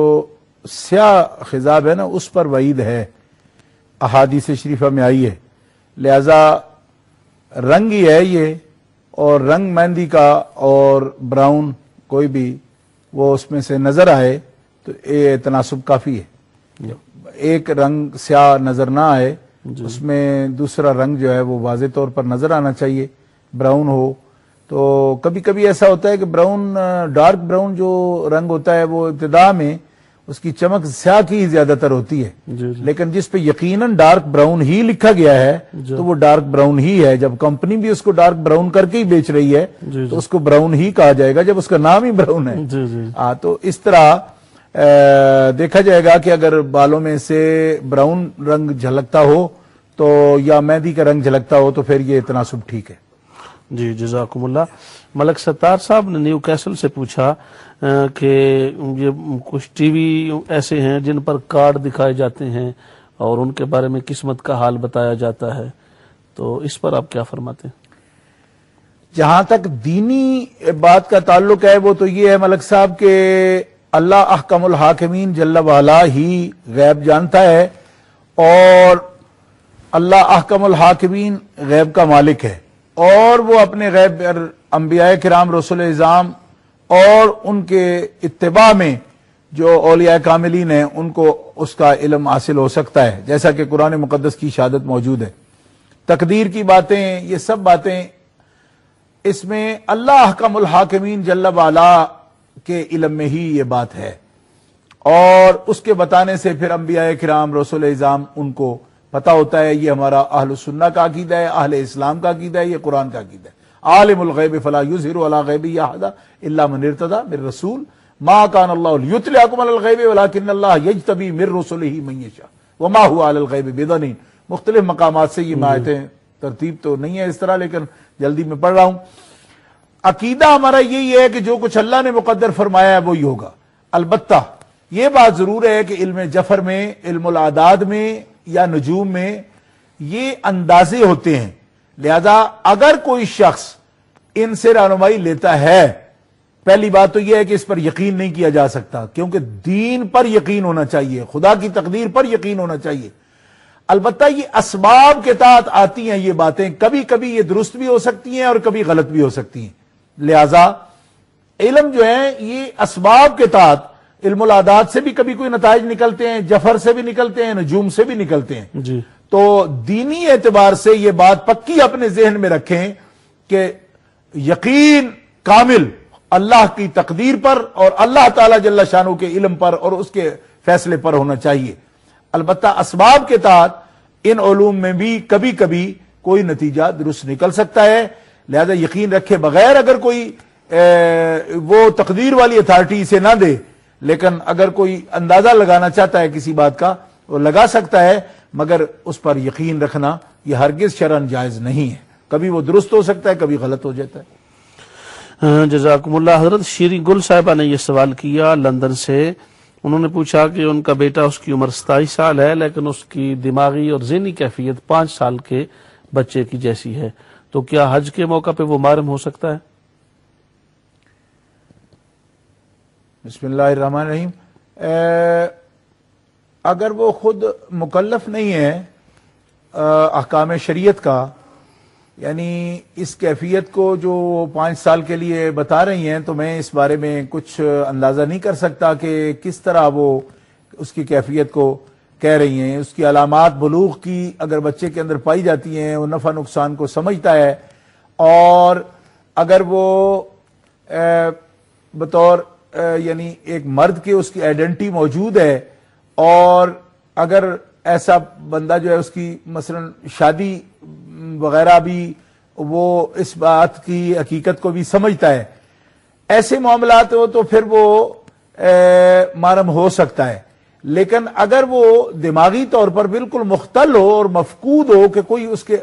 سیاہ خضاب ہے نا اس پر وعید ہے، احادیث شریفہ میں آئی ہے. لہذا رنگ ہی ہے یہ، اور رنگ مہندی کا اور براؤن کوئی بھی وہ اس میں سے نظر آئے تو یہ تناسب کافی ہے. ایک رنگ سیاہ نظر نہ آئے، اس میں دوسرا رنگ جو ہے وہ واضح طور پر نظر آنا چاہیے. براؤن ہو تو کبھی کبھی ایسا ہوتا ہے کہ براؤن، ڈارک براؤن جو رنگ ہوتا ہے وہ ابتدا میں اس کی چمک سیاہ کی زیادہ تر ہوتی ہے، لیکن جس پہ یقیناً ڈارک براؤن ہی لکھا گیا ہے تو وہ ڈارک براؤن ہی ہے. جب کمپنی بھی اس کو ڈارک براؤن کر کے ہی بیچ رہی ہے تو اس کو براؤن ہی کہا جائے گا جب اس کا نام ہی براؤن ہے. تو اس طرح دیکھا جائے گا کہ اگر بالوں میں سے براؤن رنگ جھلکتا ہو تو یا مہندی کا رنگ جھلکتا ہو تو پھر یہ تناسب ٹھیک ہے. جی جزاکم اللہ. ملک ستار صاحب نے نیو کیسل سے پوچھا کہ یہ کچھ ٹی وی ایسے ہیں جن پر کارڈ دکھائے جاتے ہیں اور ان کے بارے میں قسمت کا حال بتایا جاتا ہے، تو اس پر آپ کیا فرماتے ہیں؟ جہاں تک دینی بات کا تعلق ہے وہ تو یہ ہے ملک صاحب کہ اللہ احکم الحاکمین جل وعلا ہی غیب جانتا ہے، اور اللہ احکم الحاکمین غیب کا مالک ہے، اور وہ اپنے غیب پر انبیاء کرام رسول اعظام اور ان کے اتباع میں جو اولیاء کاملین ہیں ان کو اس کا علم حاصل ہو سکتا ہے، جیسا کہ قرآن مقدس کی شہادت موجود ہے. تقدیر کی باتیں، یہ سب باتیں اس میں اللہ احکم الحاکمین جل وعلا کے علم میں ہی یہ بات ہے، اور اس کے بتانے سے پھر انبیاء کرام رسول اعظام ان کو پتا ہوتا ہے. یہ ہمارا اہل سنہ کا عقیدہ ہے، اہل اسلام کا عقیدہ ہے، یہ قرآن کا عقیدہ ہے. عالم الغیب فلا یظہر علی غیبہ احدا الا من ارتضی من رسول ما کان اللہ لیطلعکم علی الغیب ولکن اللہ یجتبی من رسلہ من یشاء وما هو علی الغیب بضنین. مختلف مقامات سے یہ آیتیں، ترتیب تو نہیں ہے اس طرح لیکن جلدی میں پڑھ رہا ہوں. عقیدہ ہمارا یہی ہے کہ جو کچھ اللہ نے مقدر فرمایا ہے وہی ہوگا. البتہ یہ بات ضرور ہے کہ علم جفر میں، علم العداد میں یا نجوم میں یہ اندازے ہوتے ہیں، لہذا اگر کوئی شخص ان سے رہنمائی لیتا ہے، پہلی بات تو یہ ہے کہ اس پر یقین نہیں کیا جا سکتا، کیونکہ دین پر یقین ہونا چاہیے، خدا کی تقدیر پر یقین ہونا چاہیے. البتہ یہ اسباب کے تحت آتی ہیں یہ باتیں، کبھی کبھی یہ درست بھی ہو سکتی ہیں اور کبھی غلط بھی ہو سکتی ہیں. لہذا علم جو ہے یہ اسباب کے تحت، علم العادات سے بھی کبھی کوئی نتائج نکلتے ہیں، جفر سے بھی نکلتے ہیں، نجوم سے بھی نکلتے ہیں. جی. تو دینی اعتبار سے یہ بات پکی اپنے ذہن میں رکھیں کہ یقین کامل اللہ کی تقدیر پر اور اللہ تعالی جل شانہ کے علم پر اور اس کے فیصلے پر ہونا چاہیے. البتہ اسباب کے تحت ان علوم میں بھی کبھی کبھی کوئی نتیجہ درست نکل سکتا ہے، لہذا یقین رکھے بغیر اگر کوئی وہ تقدیر والی اتھارٹی اسے نہ دے، لیکن اگر کوئی اندازہ لگانا چاہتا ہے کسی بات کا وہ لگا سکتا ہے، مگر اس پر یقین رکھنا یہ ہرگز شرعاً جائز نہیں ہے. کبھی وہ درست ہو سکتا ہے، کبھی غلط ہو جاتا ہے. جزاکم اللہ. حضرت شیریں گل صاحبہ نے یہ سوال کیا لندن سے. انہوں نے پوچھا کہ ان کا بیٹا، اس کی عمر 27 سال ہے لیکن اس کی دماغی اور ذہنی کیفیت 5 سال کے بچے کی جیسی ہے، تو کیا حج کے موقع پہ وہ محرم ہو سکتا ہے؟ بسم اللہ الرحمن الرحیم. اگر وہ خود مکلف نہیں ہے احکام شریعت کا، یعنی اس کیفیت کو جو 5 سال کے لیے بتا رہی ہیں، تو میں اس بارے میں کچھ اندازہ نہیں کر سکتا کہ کس طرح وہ اس کی کیفیت کو کہہ رہی ہیں. اس کی علامات بلوغ کی اگر بچے کے اندر پائی جاتی ہیں، وہ نفع نقصان کو سمجھتا ہے، اور اگر وہ بطور یعنی ایک مرد کے اس کی آئیڈینٹی موجود ہے، اور اگر ایسا بندہ جو ہے اس کی مثلا شادی وغیرہ بھی وہ اس بات کی حقیقت کو بھی سمجھتا ہے، ایسے معاملات ہو تو پھر وہ محرم ہو سکتا ہے. لیکن اگر وہ دماغی طور پر بالکل مختل ہو اور مفقود ہو کہ کوئی اس کے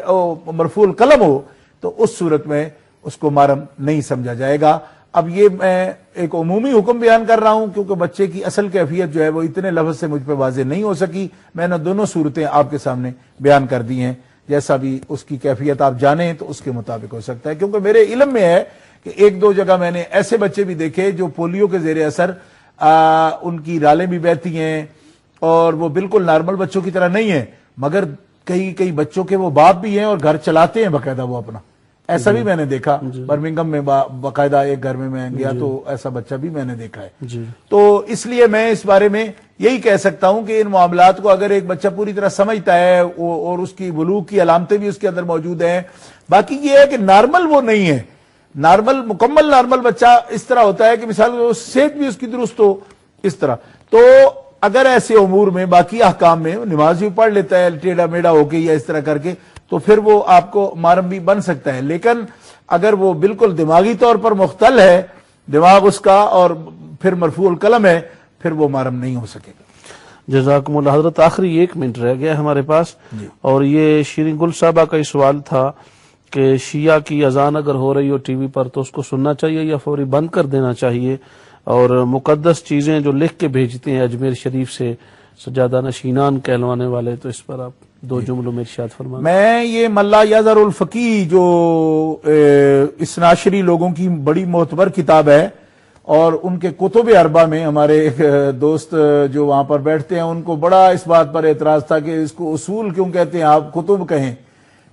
مرفوع القلم ہو، تو اس صورت میں اس کو محرم نہیں سمجھا جائے گا. اب یہ میں ایک عمومی حکم بیان کر رہا ہوں کیونکہ بچے کی اصل کیفیت جو ہے وہ اتنے لفظ سے مجھ پہ واضح نہیں ہو سکی. میں نے دونوں صورتیں آپ کے سامنے بیان کر دی ہیں، جیسا بھی اس کی کیفیت آپ جانیں تو اس کے مطابق ہو سکتا ہے. کیونکہ میرے علم میں ہے کہ 1-2 جگہ میں نے ایسے بچے بھی دیکھے جو پولیو کے زیر اثر ان کی رالیں بھی بہتی ہیں اور وہ بالکل نارمل بچوں کی طرح نہیں ہیں، مگر کئی بچوں کے وہ باپ بھی ہیں اور گھر چلاتے ہیں باقاعدہ وہ اپنا. ایسا بھی میں نے دیکھا برمنگم میں، باقاعدہ ایک گھر میں گیا تو ایسا بچہ بھی میں نے دیکھا ہے. تو اس لیے میں اس بارے میں یہی کہہ سکتا ہوں کہ ان معاملات کو اگر ایک بچہ پوری طرح سمجھتا ہے اور اس کی بلوغ کی علامتیں بھی اس کے اندر موجود ہیں. باقی یہ ہے کہ نارمل وہ نہیں ہے. نارمل، مکمل نارمل بچہ اس طرح ہوتا ہے کہ مثال صحت بھی اس کی درست ہو اس طرح. تو اگر ایسے امور میں، باقی احکام میں نماز بھی پڑھ لیتا ہے ٹیڑھا میڑھا ہو کے یا اس طرح کر کے، تو پھر وہ آپ کو محرم بھی بن سکتا ہے. لیکن اگر وہ بالکل دماغی طور پر مختل ہے، دماغ اس کا اور پھر مرفوع القلم ہے، پھر وہ محرم نہیں ہو سکے گا. جزاکم اللہ. حضرت آخری 1 منٹ رہ گیا ہمارے پاس، اور یہ شیریں گل صاحبہ کا یہ سوال تھا کہ شیعہ کی اذان اگر ہو رہی ہو ٹی وی پر تو اس کو سننا چاہیے یا فوری بند کر دینا چاہیے، اور مقدس چیزیں جو لکھ کے بھیجتے ہیں اجمیر شریف سے سجادہ نشینان کہلوانے والے، تو اس پر آپ 2 جملوں میں ارشاد فرمائیں. میں یہ ملا یظہر الفقی جو اسناشری لوگوں کی بڑی معتبر کتاب ہے، اور ان کے کتب اربع میں ہمارے ایک دوست جو وہاں پر بیٹھتے ہیں ان کو بڑا اس بات پر اعتراض تھا کہ اس کو اصول کیوں کہتے ہیں آپ، کتب کہیں.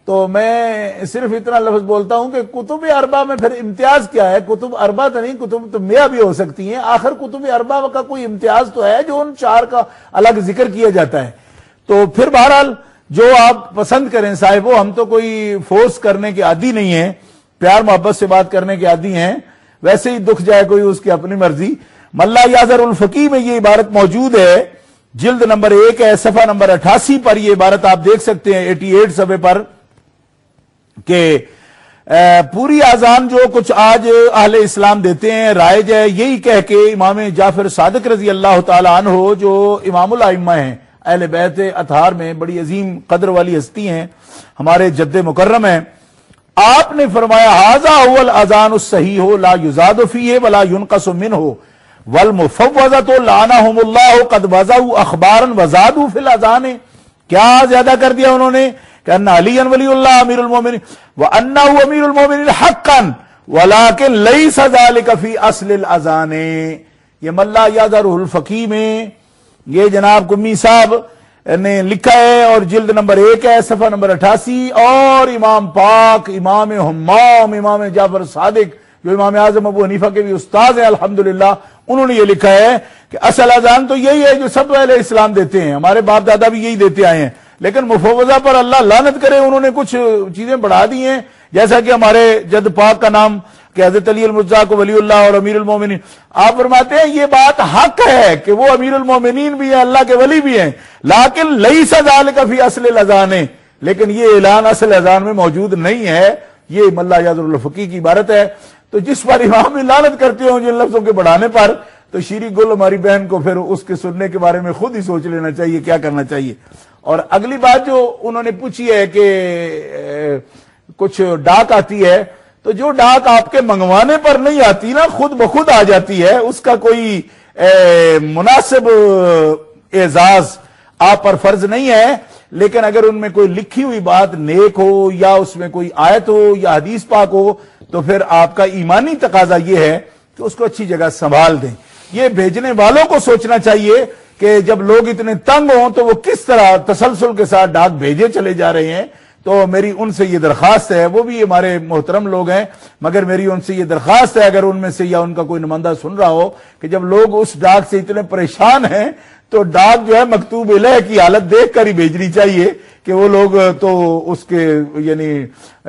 تو میں صرف اتنا لفظ بولتا ہوں کہ کتب اربع میں پھر امتیاز کیا ہے؟ کتب اربع تو نہیں، کتب تو 100 بھی ہو سکتی ہیں، آخر کتب اربع کا کوئی امتیاز تو ہے جو ان 4 کا الگ ذکر کیا جاتا ہے. تو پھر بہرحال جو آپ پسند کریں صاحب، ہم تو کوئی فورس کرنے کے عادی نہیں ہیں، پیار محبت سے بات کرنے کے عادی ہیں. ویسے ہی دکھ جائے کوئی اس کی اپنی مرضی. ملا یظہر الفقی میں یہ عبارت موجود ہے، جلد نمبر 1 ہے، صفحہ نمبر 88 پر یہ عبارت آپ دیکھ سکتے ہیں، 88 صفحے پر، کہ پوری اذان جو کچھ آج اہل اسلام دیتے ہیں رائج ہے یہی کہہ کے امام جعفر صادق رضی اللہ تعالی عنہ جو امام الائمہ ہیں اہل بیت اطہار میں بڑی عظیم قدر والی ہستی ہیں ہمارے جد مکرم ہیں آپ نے فرمایا ھذا هو الاذان الصحیح لا یزاد فیہ ولا ینقص منہ والمفوضۃ لعنہم اللہ قد وضعوا اخبارا وزادوا فی الاذان کیا زیادہ کر دیا انہوں نے کہ ان علی ولی اللہ امیر المومنین وانہ امیر المومنین حقا ولکن لیس ذلک فی اصل الاذان یہ ملا یادر الفقی میں یہ جناب قمی صاحب نے لکھا ہے اور جلد نمبر 1 ہے صفحہ نمبر 88 اور امام پاک امام حمام امام جعفر صادق جو امام اعظم ابو حنیفہ کے بھی استاد ہیں الحمدللہ انہوں نے یہ لکھا ہے کہ اصل اذان تو یہی ہے جو سب اہل اسلام دیتے ہیں ہمارے باپ دادا بھی یہی دیتے آئے ہیں لیکن مفوضہ پر اللہ لعنت کرے انہوں نے کچھ چیزیں بڑھا دی ہیں جیسا کہ ہمارے جد پاک کا نام کہ حضرت علی المرتضیٰ کو ولی اللہ اور امیر المومنین آپ فرماتے ہیں یہ بات حق ہے کہ وہ امیر المومنین بھی ہیں اللہ کے ولی بھی ہیں لیکن لیس ذالک فی اصل الاذان لیکن یہ اعلان اصل اذان میں موجود نہیں ہے یہ ملا یاد الفقی کی عبارت ہے تو جس پر امام لعنت کرتے ہوں جن لفظوں کے بڑھانے پر تو شیری گل ہماری بہن کو پھر اس کے سننے کے بارے میں خود ہی سوچ لینا چاہیے کیا کرنا چاہیے اور اگلی بات جو انہوں نے پوچھی ہے کہ کچھ ڈاک آتی ہے تو جو ڈاک آپ کے منگوانے پر نہیں آتی نا خود بخود آ جاتی ہے اس کا کوئی مناسب اعزاز آپ پر فرض نہیں ہے لیکن اگر ان میں کوئی لکھی ہوئی بات نیک ہو یا اس میں کوئی آیت ہو یا حدیث پاک ہو تو پھر آپ کا ایمانی تقاضا یہ ہے کہ اس کو اچھی جگہ سنبھال دیں یہ بھیجنے والوں کو سوچنا چاہیے کہ جب لوگ اتنے تنگ ہوں تو وہ کس طرح تسلسل کے ساتھ ڈاک بھیجے چلے جا رہے ہیں تو میری ان سے یہ درخواست ہے وہ بھی ہمارے محترم لوگ ہیں مگر میری ان سے یہ درخواست ہے اگر ان میں سے یا ان کا کوئی نمائندہ سن رہا ہو کہ جب لوگ اس ڈاک سے اتنے پریشان ہیں تو ڈاک جو ہے مکتوب الہ کی حالت دیکھ کر ہی بھیجنی چاہیے کہ وہ لوگ تو اس کے یعنی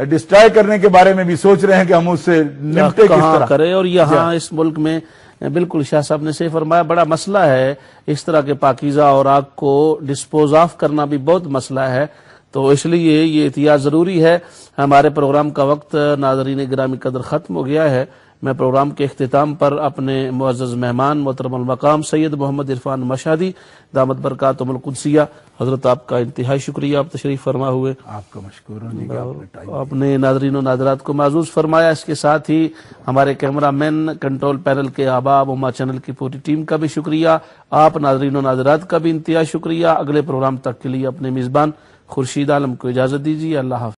ڈسٹرائے کرنے کے بارے میں بھی سوچ رہے ہیں کہ ہم اس سے نمٹے کس طرح کریں اور یہاں اس ملک میں بالکل شاہ صاحب نے صحیح فرمایا بڑا مسئلہ ہے اس طرح کے پاکیزہ اوراق کو ڈسپوز آف کرنا بھی بہت مسئلہ ہے تو اس لیے یہ احتیاط ضروری ہے ہمارے پروگرام کا وقت ناظرین گرامی قدر ختم ہو گیا ہے میں پروگرام کے اختتام پر اپنے معزز مہمان محترم المقام سید محمد عرفان مشہدی دامت برکاتہم القدسیہ حضرت آپ کا انتہائی شکریہ آپ تشریف فرما ہوئے آپ کا مشکور ہوں اپنے ناظرین و ناظرات کو معزوز فرمایا اس کے ساتھ ہی ہمارے کیمرہ مین کنٹرول پینل کے احباب اما چینل کی پوری ٹیم کا بھی شکریہ آپ ناظرین و ناظرات کا بھی انتہائی شکریہ اگلے پروگرام تک کے لیے اپنے میزبان خورشید عالم کو اجازت دیجیے اللہ حافظ